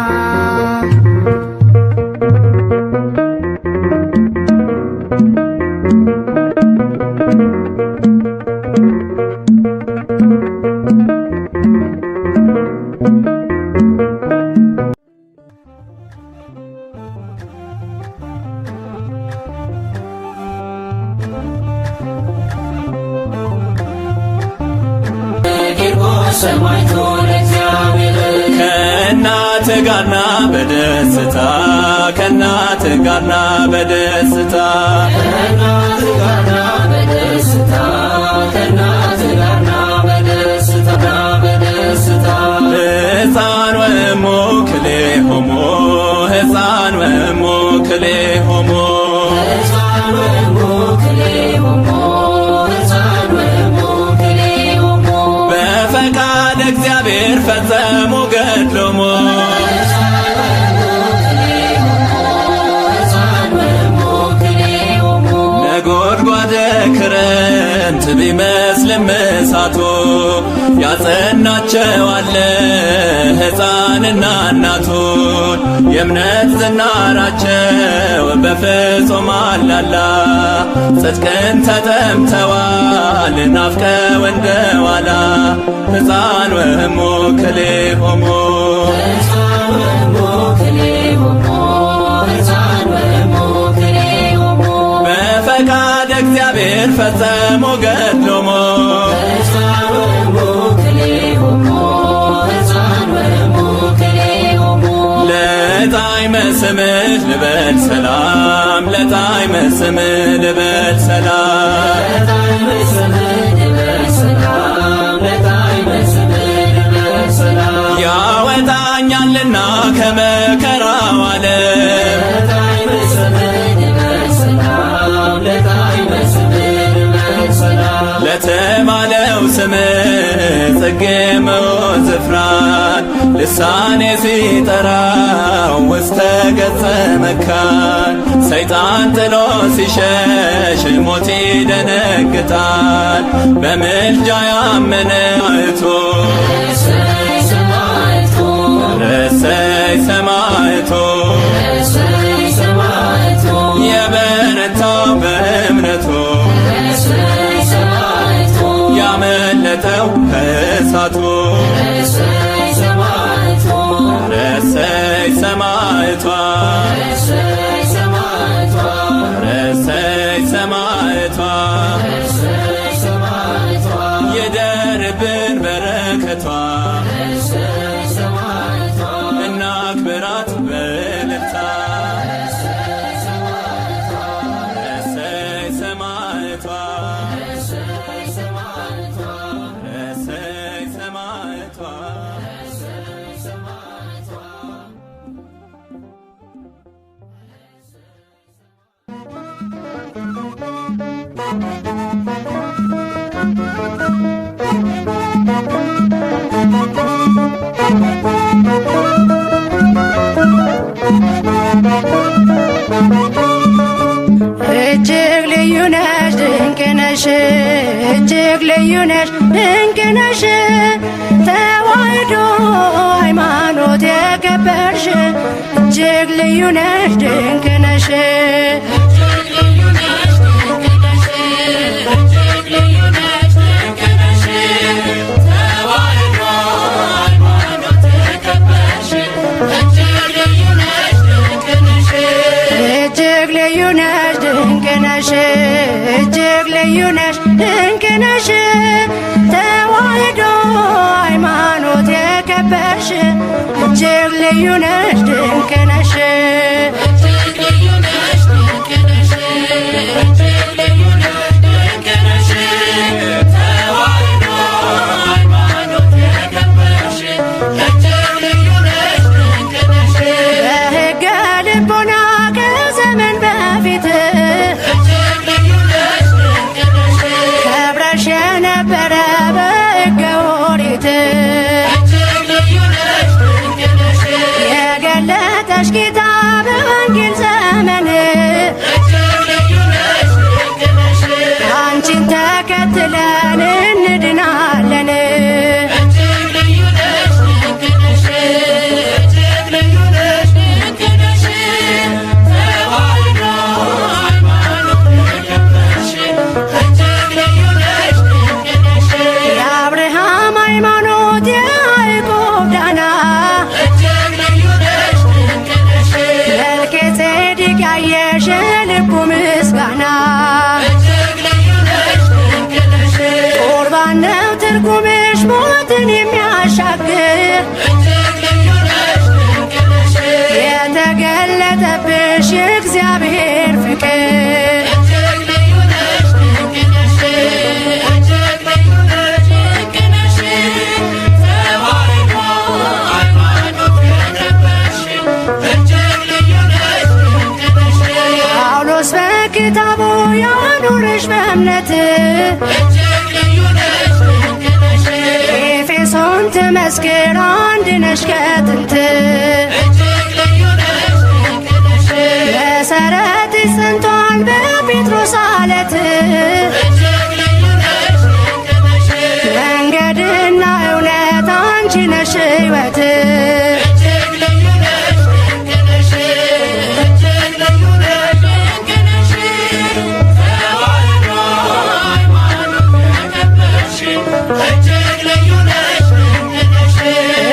[SPEAKER 8] ጋርና በደስታ ከእናት ጋርና በደስታ
[SPEAKER 3] ከእናት ጋርና በደስታ ከእናት ጋርና በደስታ በደስታ
[SPEAKER 8] ሕፃን ወእሙ ክልኤሆሙ ሕፃን ወእሙ ክልኤሆሙ
[SPEAKER 3] ሕፃን ወእሙ ክልኤሆሙ ሕፃን ወእሙ ክልኤሆሙ
[SPEAKER 8] በፈቃድ እግዚአብሔር ፈጸሙ ገድሎሙ ነጎድጓደ ክረምት ቢመስልም እሳቱ ያጸናቸዋል ሕፃንና እናቱን የእምነት ዝናራቸው በፍጹም አላላ ጽድቅን ተጠምተዋል ናፍቀው እንደዋላ ሕፃን ወእሙ ክልኤሆሙ
[SPEAKER 3] ሕፃን ወእሙ ክልኤሆሙ ሕፃን ወእሙ ክልኤሆሙ
[SPEAKER 8] በፈቃድ እግዚአብሔር ፈጸሙ ገድሎሙ
[SPEAKER 3] ሕፃን ወእሙ ክልኤሆሙ ሕፃን ወእሙ ክልኤሆሙ
[SPEAKER 8] ለጣዕመ ስምህ ልበል ሰላም ለጣዕመ ስምህ ልበል ሰላም
[SPEAKER 3] ለጣዕመ ስምህ ልበል ሰላም ለጣዕመ ስምህ ልበል ሰላም
[SPEAKER 8] ያወጣኛልና ከመከራው ዓለም
[SPEAKER 3] ለጣዕመ ስምህ ልበል ሰላም ለጣዕመ ስምህ ልበል ሰላም
[SPEAKER 8] ለተባለው ስምህ ጽጌ መውዝ ፍራን ልሳኔ ሲጠራው ውስተ ገጸ መካን ሰይጣን ጥሎ ሲሸሽ ሞት ይደነግጣል በምልጃ ያመነ አይቶ
[SPEAKER 3] እሰይ ሰማዕቱ
[SPEAKER 8] ረሰይ ሰማዕቱ
[SPEAKER 3] እሰይ ሰማዕቱ
[SPEAKER 8] የበረታው በእምነቱ
[SPEAKER 3] እሰይ ሰማዕቱ
[SPEAKER 8] ያመለጠው ከእሳቱ
[SPEAKER 3] እሰይ ሰማዕቱ
[SPEAKER 8] ረሰይ ሰማዕቷ
[SPEAKER 3] እሰይ ሰማዕቱ
[SPEAKER 8] ረሰይ ሰማዕቷ
[SPEAKER 3] እሰይ ሰማዕቱ
[SPEAKER 8] ይደርብን በረከቷ
[SPEAKER 3] እሰይ ሰማዕቱ
[SPEAKER 8] እናክብራት በእልልታ
[SPEAKER 3] እሰይ ሰማዕቱ
[SPEAKER 8] ረሰይ ሰማዕቷ
[SPEAKER 3] እሰይ ሰማዕቱ
[SPEAKER 8] ረሰይ ሰማዕቷ
[SPEAKER 3] እሰይ ሰማዕቱ
[SPEAKER 4] እጅግ ልዩ ነሽ ድንቅ ነሽ እጅግ ልዩ ነሽ ድንቅ ነሽ ተዋሕዶ ሃይማኖት የከበርሽ እጅግ ልዩ ነሽ ድንቅ ነሽ እጅግ ልዩ ነሽ ድንቅ ነሽ እጅግ ልዩ ነሽ ድንቅ ነሽ ተዋሕዶ ሃይማኖት የከበርሽ እጅግ ልዩ ነሽ ድንቅ ነሽ በሕገ ልቦና ከዘመን በፊት ከብረሽ የነበረ በሕገ ኦሪት የገለጠሽ ጌታ በወንጌል ዘመን ጌታ ሆይ ያኑርሽ በእምነት
[SPEAKER 2] እጅግ ልዩ ነሽ ድንቅ ነሽ
[SPEAKER 4] ኤፌሶን ትመስክር አንድ ነሽ ከጥንት
[SPEAKER 2] እጅግ ልዩ ነሽ ድንቅ ነሽ
[SPEAKER 4] መሰረትሽ ጸንቷል በጴጥሮስ አለት
[SPEAKER 2] እጅግ ልዩ ነሽ ድንቅ ነሽ
[SPEAKER 4] መንገድና እውነት አንቺ ነሽ ሕይወት
[SPEAKER 2] እጅግ ልዩ ነሽ ድንቅ ነሽ እጅግ ልዩ ነሽ ድንቅ ነሽ ተዋሕዶ ሃይማኖት ያከበርሽ እጅግ ልዩ ነሽ ድንቅ ነሽ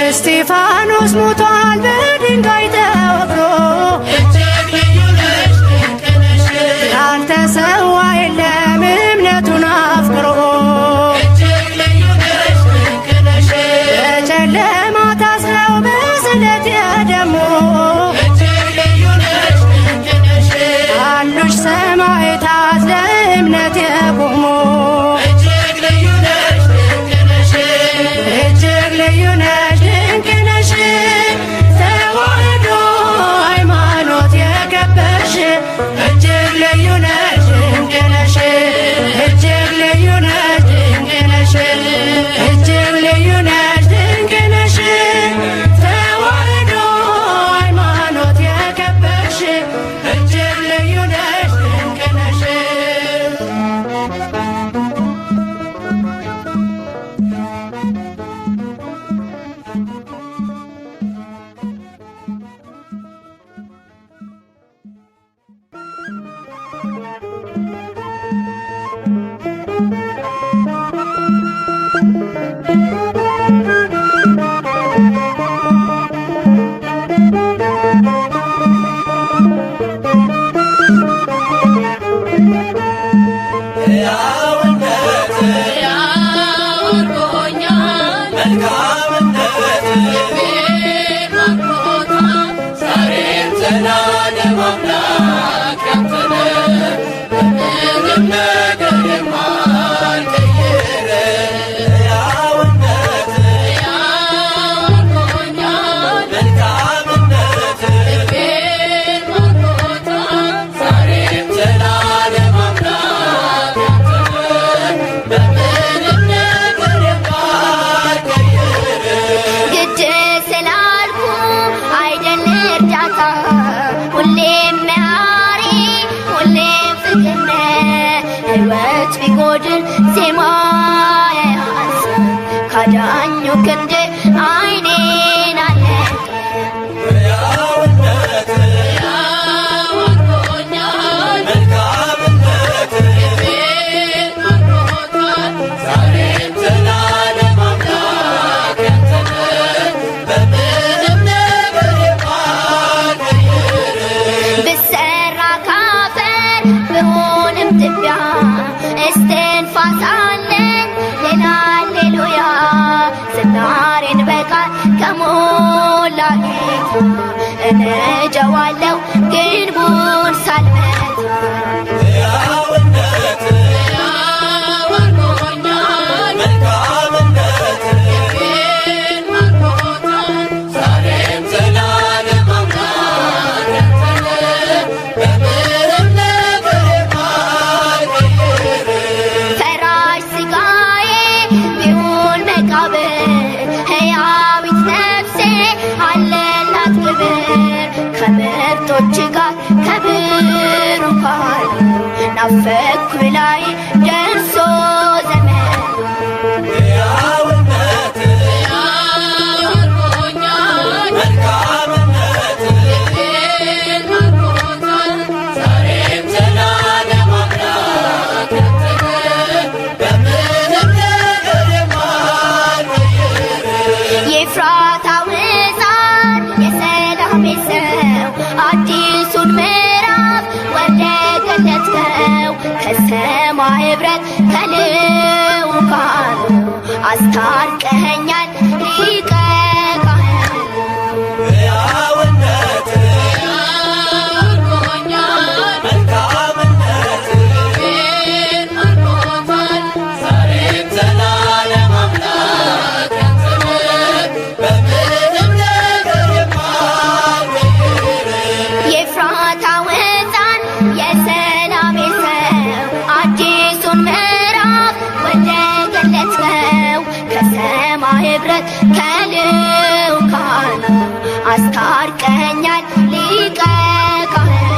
[SPEAKER 4] እስጢፋኖስ ሞቷል በድንጋይ ተወግሮ
[SPEAKER 2] እጅግ ልዩ ነሽ ድንቅ ነሽ
[SPEAKER 4] ያልተሰዋ የለም እምነቱን አፍቅሮ
[SPEAKER 2] እጅግ ልዩ ነሽ ድንቅ ነሽ
[SPEAKER 4] በጨለማ ታስረው በስለት የደሙ
[SPEAKER 2] እጅግ ልዩ ነሽ ድንቅ ነሽ
[SPEAKER 4] አሉሽ ሰማዕታት ለእምነት የቆሙ
[SPEAKER 2] እጅግ ልዩ ነሽ ድንቅ ነሽ
[SPEAKER 4] እጅግ ልዩ ነሽ ድንቅ ነሽ ተዋሕዶ ሃይማኖት የከበርሽ እጅግ ልዩ ነሽ ድንቅ ነሽ እጅግ ልዩ ነሽ ድንቅ ነሽ እጅግ ልዩ ነሽ ድንቅ ነሽ ተዋሕዶ ሃይማኖት የከበርሽ እጅግ ልዩ ነሽ ድንቅ ነሽ
[SPEAKER 5] ግድ ስላልኩ አይደል እርዳታ ሁሌም መሐሪ ሁሌም ፍቅር ነህ ሕይወት ቢጎድል ዜማ ያንሳል ካዳኙ ክንድ አይኔን አለቀ ብሰራ ካፈር ብሆንም ትቢያ እስትንፋስ አለኝ ሌላ ሃሌሉያ ዝናሬን በቃል ከሞላ ጌታ እነጀዋለሁ ግንቡን ሳልመታ ፈራሽ ስጋዬ ቢሆን መቃብር ሕያዊት ነፍሴ አለላት ክብር ከምርጦች ጋር ከብሩካን ናፈኩ ላይ ደርሶ ዘመን የኤፍራታው ሕፃን የሰላሜ ሰው አዲሱን ምዕራፍ ወደ ገለጥከው ከሰማይ ኅብረት ከልዑካኑ አስታርቀኸኛል ሊቀ ካህኑ የኤፍራታው ሕፃን የሰላሜ አስታርቀኸኛል ሊቀ ካህን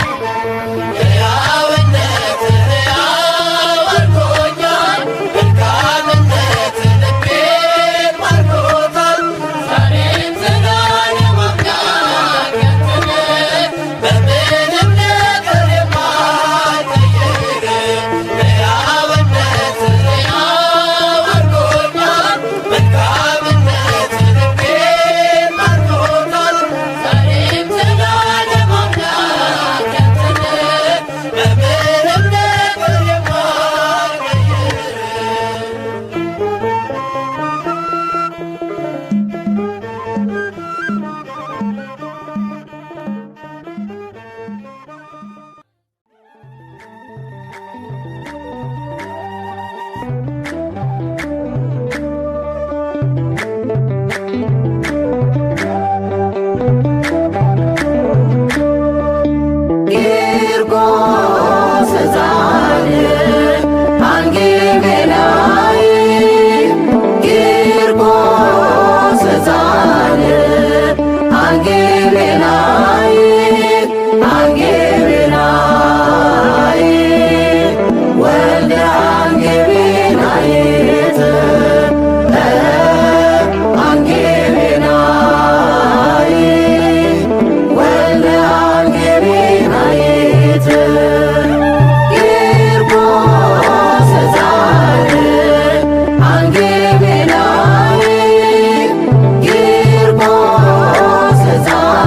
[SPEAKER 6] Za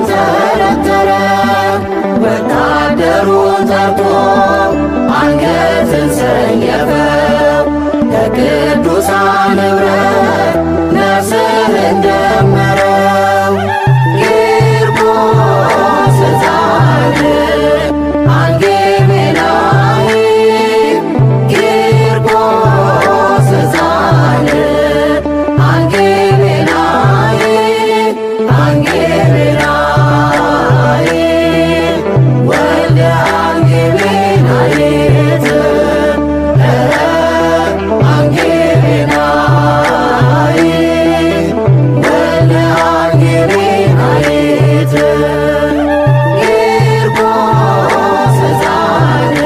[SPEAKER 3] ተረተረ ወታደሩን ጠርቶ አንገትን ሰየፈው ከቅዱሳን ኅብረት ነፍስህን ደመረው ቂርቆስ ሕፃን አንጌሜናይ ቂርቆስ ሕፃን አንጌሜናይ አንጌሜናይ ወልደ አንጌሜናይት አንጌሜናይ ወልደ አንጌሜናይት ቂርቆስ ሕፃን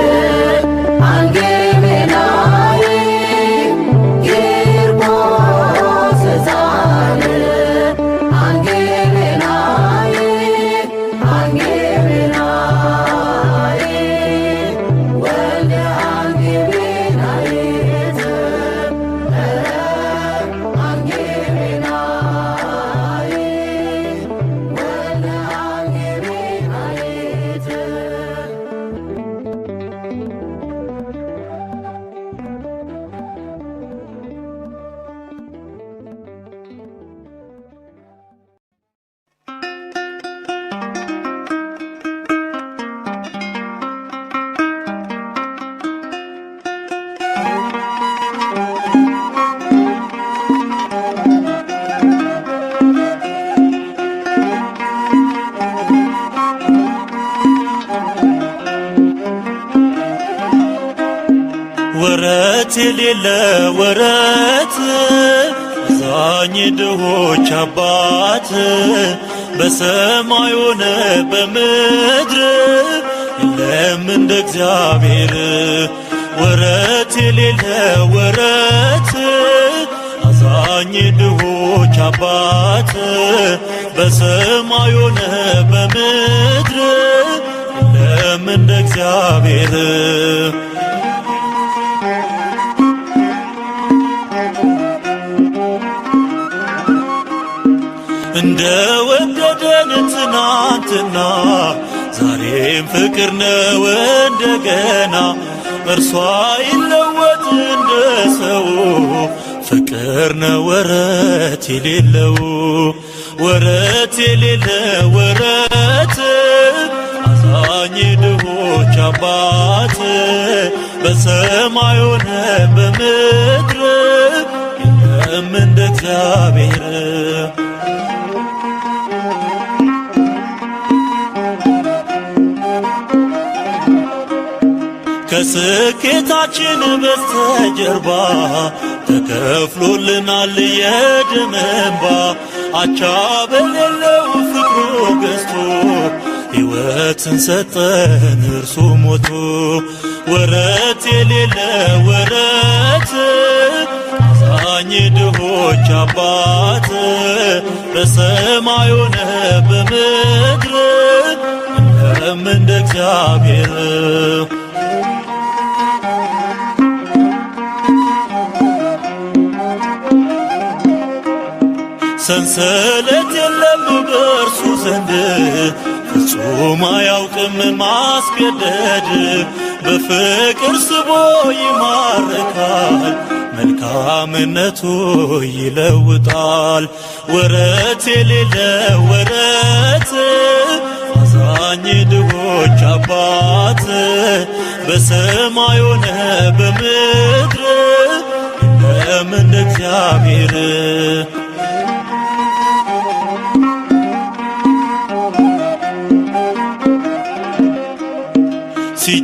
[SPEAKER 3] አንጌሜናይ ቂርቆስ ሕፃን አንጌሜናይ አንጌሜናይ ወልደ አንጌሜናይት አንጌሜናይ ወልደ አንጌሜናይት
[SPEAKER 1] ወረት የሌለ ወረት አዛኝ ድሆች አባት በሰማይ ሆነ በምድር የለም እንደ እግዚአብሔር። ወረት የሌለ ወረት አዛኝ ድሆች አባት በሰማይ ሆነ በምድር የለም እንደ እግዚአብሔር። እንደ ወደደን ትናንትና ዛሬም ፍቅር ነው እንደገና። እርሷ ይለወጥ እንደ ሰው ፍቅር ነው ወረት የሌለው። ወረት የሌለ ወረት አዛኝ ድሆች አባት በሰማይ ሆነ በምድር የለም እንደ እግዚአብሔር። ከስኬታችን በስተጀርባ ተከፍሎልናል የደም እንባ። አቻ በሌለው ፍቅሩ ገዝቶ ሕይወትን ሰጠን እርሱ ሞቶ። ወረት የሌለ ወረት አዛኝ ድሆች አባት በሰማይ ሆነ በምድር የለም እንደ እግዚአብሔር። ሰንሰለት የለም በእርሱ ዘንድ ፍጹም አያውቅም ማስገደድ። በፍቅር ስቦ ይማርካል መልካምነቱ ይለውጣል። ወረት የሌለ ወረት አዛኝ ድሆች አባት በሰማይ ሆነ በምድር የለም እንደ እግዚአብሔር።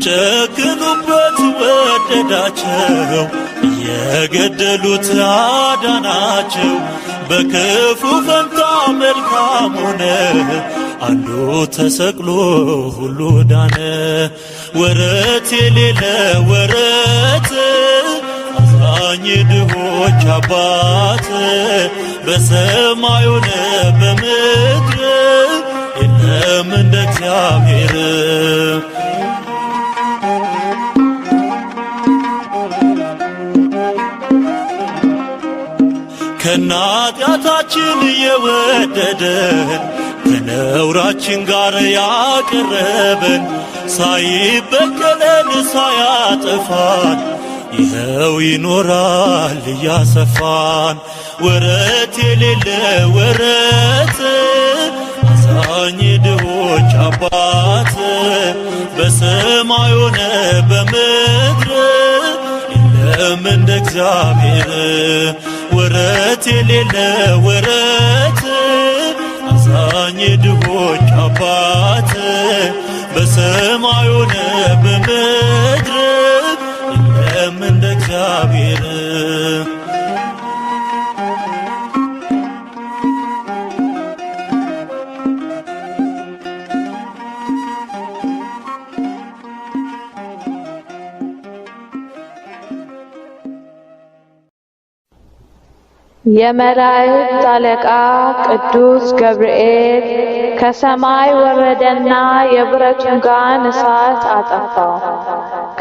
[SPEAKER 1] ሲጨክኑበት ወደዳቸው እየገደሉት አዳናቸው። በክፉ ፈንታ መልካም ሆነ አንዱ ተሰቅሎ ሁሉ ዳነ። ወረት የሌለ ወረት አዛኝ ድሆች አባት በሰማይ ሆነ በምድር የለም እንደ እግዚአብሔር። ከናጢአታችን የወደደን ከነውራችን ጋር ያቀረበን ሳይበቀለን ሳያጠፋን ይኸው ይኖራል እያሰፋን ወረት የሌለ ወረት አዛኝ ድሆች አባት በሰማይ ሆነ በምድር የለም እንደ እግዚአብሔር ወረት የሌለ ወረት አዛኝ ድሆች አባት በሰማይ ሆነ በምድር የለም እንደ እግዚአብሔር
[SPEAKER 9] የመላእክት አለቃ ቅዱስ ገብርኤል ከሰማይ ወረደና የብረቱን ጋን እሳት አጠፋው።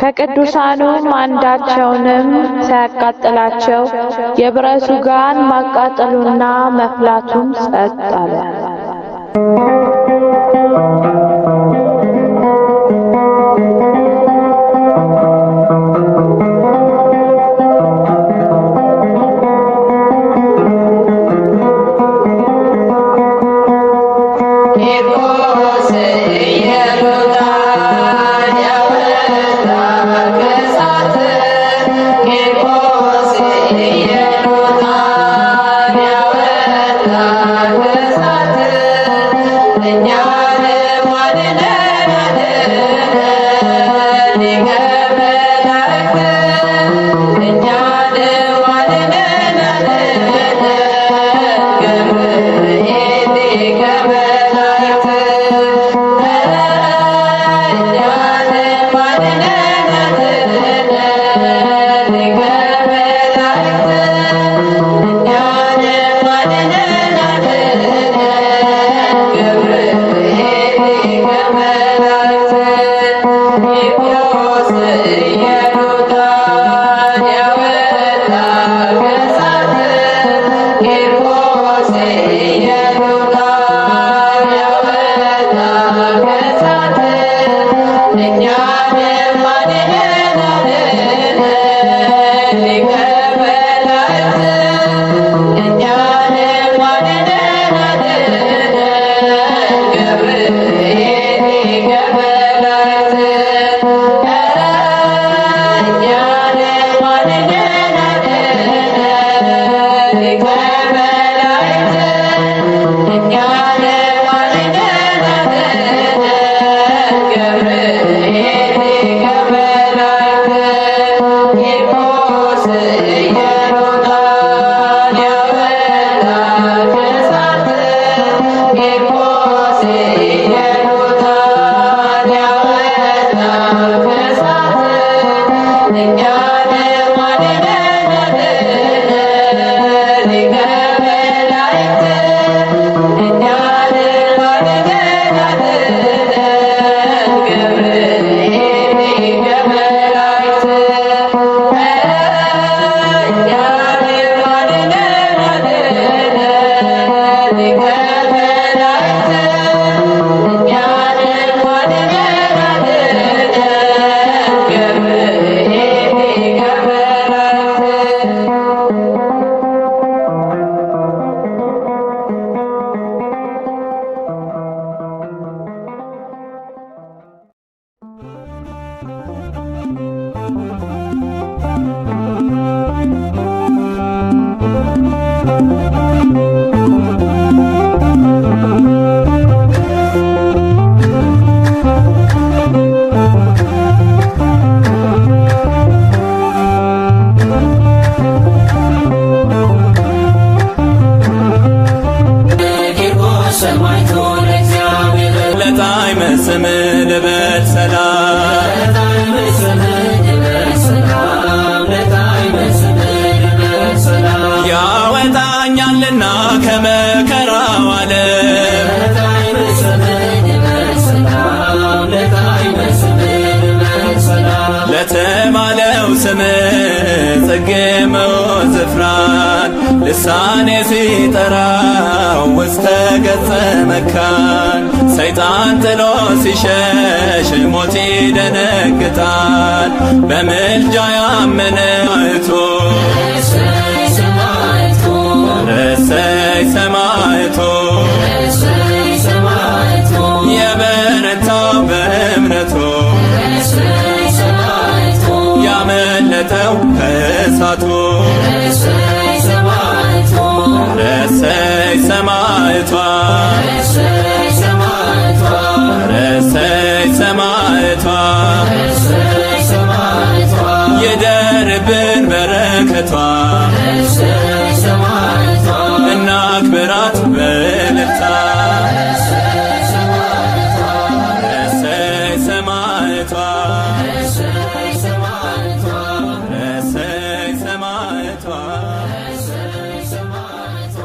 [SPEAKER 9] ከቅዱሳኑም አንዳቸውንም ሳያቃጥላቸው የብረቱ ጋን ማቃጠሉና መፍላቱም ጸጥ አለ።
[SPEAKER 8] ያወጣኛልና ከመከራው ዓለም ለተባለው ስም ጽጌ መወዝፍራን ልሳኔ ሲጠራው ውስተ ገጸ መካን ሰይጣን ጥሎ ሲሸሽ ሞት ይደነግጣል። በምልጃ ያመነ አይቶ
[SPEAKER 3] እሰይ ሰማዕቱ
[SPEAKER 8] እሰይ ሰማዕቱ
[SPEAKER 3] እሰይ ሰማዕቱ
[SPEAKER 8] የበረታው በእምነቱ
[SPEAKER 3] እሰይ ሰማዕቱ
[SPEAKER 8] ያመለጠው ከእሳቱ
[SPEAKER 3] እሰይ ሰማዕቱ
[SPEAKER 8] እሰይ ሰማዕቷ
[SPEAKER 3] እሰይ ሰማዕቱ
[SPEAKER 8] እሰይ ሰማዕቷ
[SPEAKER 3] እሰይ ሰማዕቱ
[SPEAKER 8] ይደርብን በረከቷ
[SPEAKER 3] እሰይ ሰማዕቱ
[SPEAKER 8] እናክብራት በእልልታ
[SPEAKER 3] እሰይ ሰማዕቱ
[SPEAKER 8] እሰይ ሰማዕቷ
[SPEAKER 3] እሰይ ሰማዕቱ
[SPEAKER 8] እሰይ ሰማዕቷ
[SPEAKER 3] እሰይ ሰማዕቱ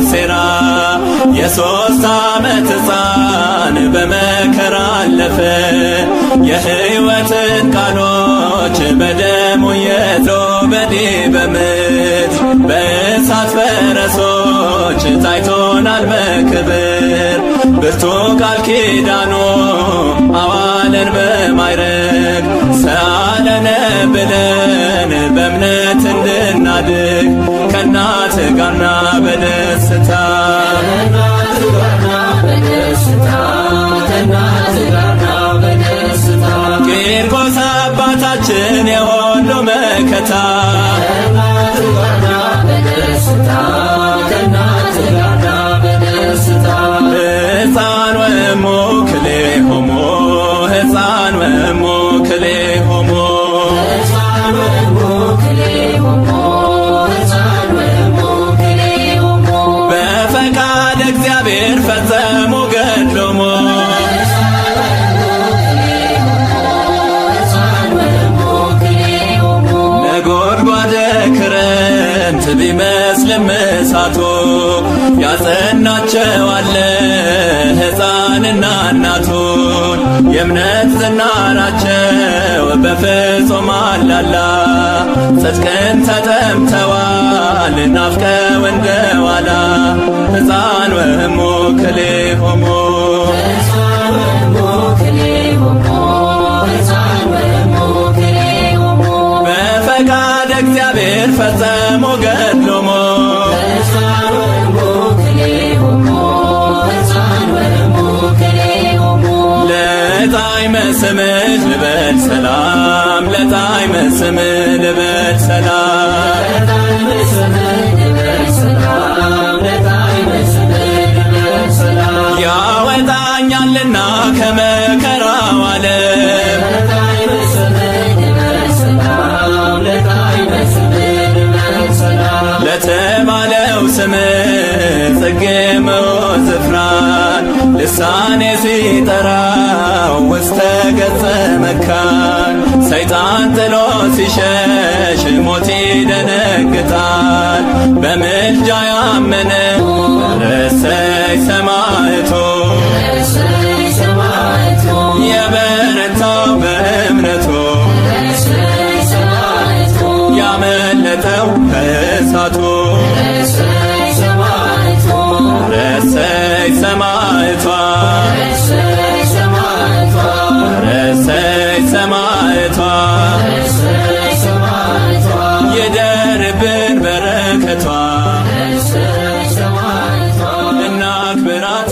[SPEAKER 8] ሴራ የሶስት ዓመት ሕፃን በመከራ አለፈ። የሕይወትን ቃሎች በደሙ የትሮበዴ በምድር በእሳት ፈረሶች ታይቶናል በክብር ብርቱ ቃል ኪዳኑ አዋለን በማይረግ ሰአለነ ብለን በእምነት እንድናድግ ከእናት ጋርና በደስታ
[SPEAKER 3] ከእናት ጋርና በደስታ ከእናት ጋርና በደስታ
[SPEAKER 8] ቂርቆስ አባታችን የሁሉ መከታ
[SPEAKER 3] ከእናት ጋርና በደስታ ከእናት ጋርና በደስታ
[SPEAKER 8] ሕፃን ወእሙ ክልኤሆሙ ሕፃን ወእሙ ክልኤሆሙ
[SPEAKER 3] ሕፃን ወእሙ ክልኤሆሙ ሕፃን ወእሙ ክልኤሆሙ
[SPEAKER 8] በፈቃድ እግዚአብሔር ፈጸሙ ገድሎሙ
[SPEAKER 3] ሕፃን ወእሙ ክልኤሆሙ
[SPEAKER 8] ነጎድጓደ ክረምት ቢመስልም እሳቱ ያጸናቸዋለ ሕፃንና እናቱን የእምነት ዝናራቸው በፍጹም አላላ ጽድቅን ተጠምተዋል ናፍቀው እንደዋላ ሕፃን ወእሙ ክልኤሆሙ
[SPEAKER 3] ሕፃን ወእሙ ክልኤሆሙ ሕፃን ወእሙ ክልኤሆሙ
[SPEAKER 8] በፈቃድ እግዚአብሔር ፈጸሙ ገድሎሙ
[SPEAKER 3] ሕፃን ወእሙ ክልኤሆሙ ሕፃን ወእሙ ክልኤሆሙ
[SPEAKER 8] ለጣዕመ ስምህ ልበል ሰላም ለጣዕመ ስምህ ልበል ሰላም
[SPEAKER 3] ለጣዕመ ስምህ ልበል ሰላም ለጣዕመ ስምህ ልበል ሰላም
[SPEAKER 8] ያወጣኛልና ከመከራው ዓለም
[SPEAKER 3] ለጣዕመ ስምህ ልበል ሰላም ለጣዕመ ስምህ ልበል ሰላም
[SPEAKER 8] ለተባለው ስምህ ጽጌ ምዑዝ ዕፍራን ልሳኔ ሲጠራው ውስተ ገጸ መካን ሰይጣን ጥሎ ሲሸሽ ሞት ይደነግጣል። በምልጃ ያመነ እሰይ ሰማዕቱ
[SPEAKER 3] እሰይ ሰማዕቱ
[SPEAKER 8] የበረታው በእምነቱ
[SPEAKER 3] እሰይ ሰማዕቱ
[SPEAKER 8] ያመለጠው ከእሳቱ
[SPEAKER 3] እሰይ ሰማዕቱ
[SPEAKER 8] እሰይ ሰማዕቷ
[SPEAKER 3] እሰይ ሰማዕቱ
[SPEAKER 8] እሰይ ሰማዕቷ
[SPEAKER 3] እሰይ ሰማዕቱ
[SPEAKER 8] ይደርብን በረከቷ
[SPEAKER 3] እሰይ ሰማዕቱ
[SPEAKER 8] እናክብራት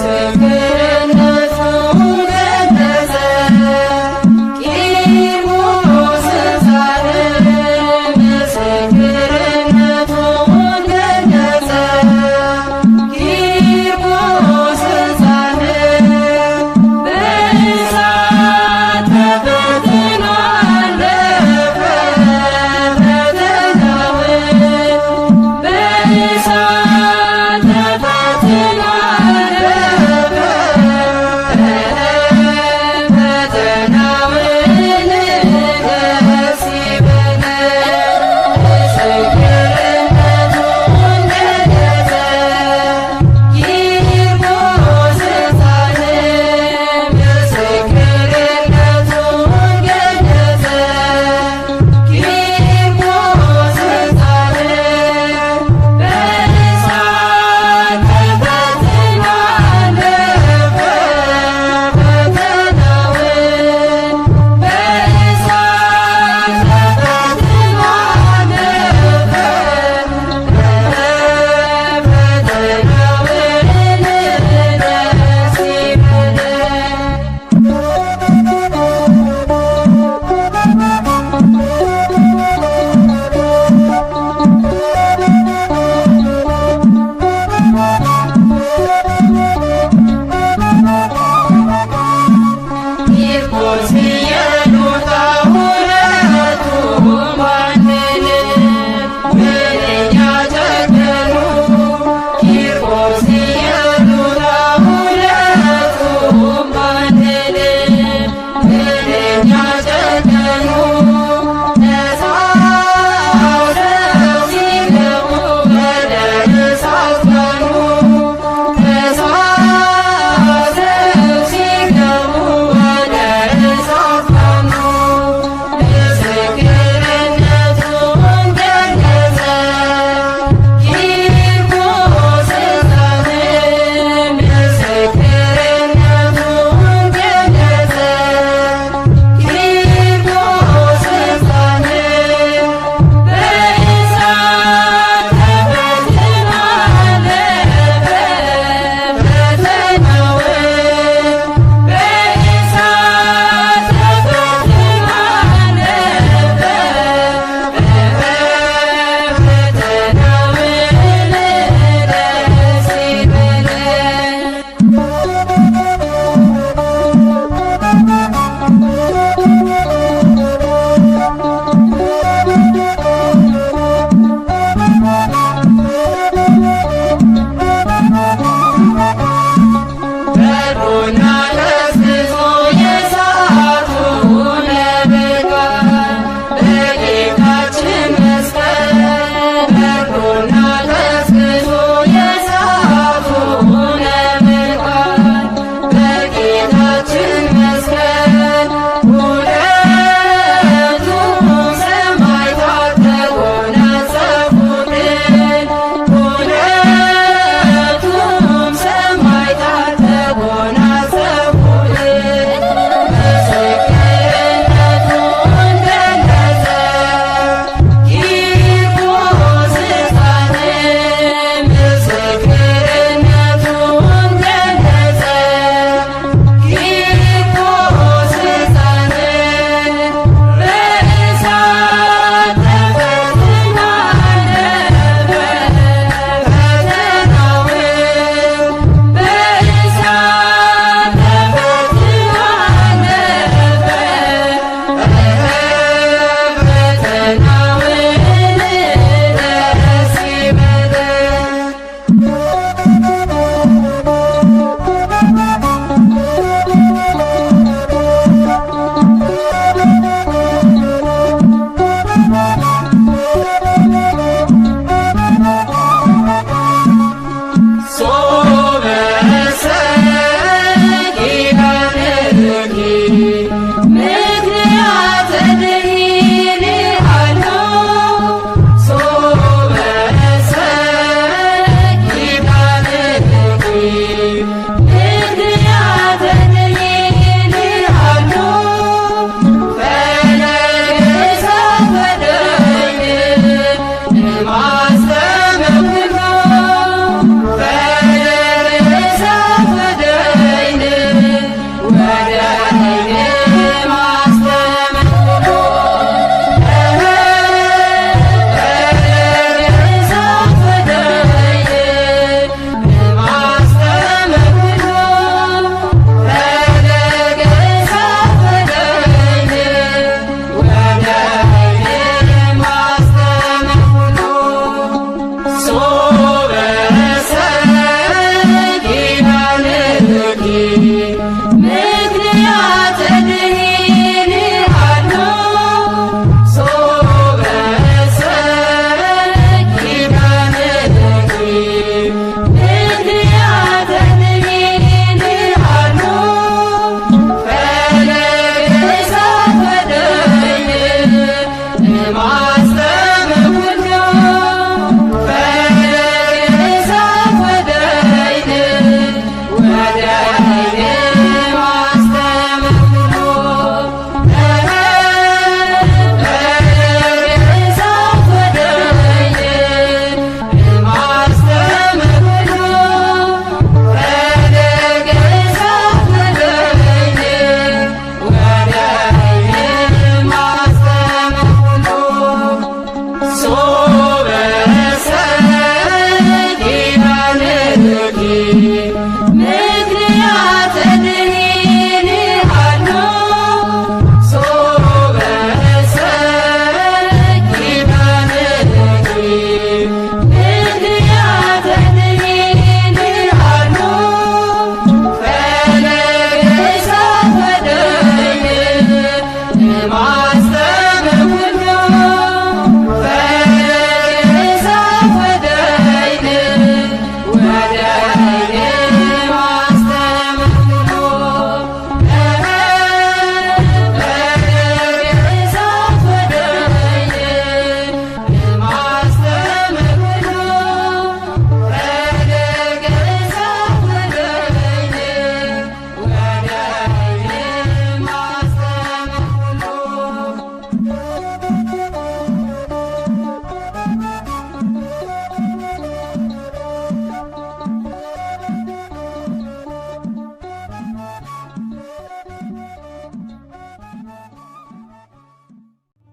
[SPEAKER 6] ምስክር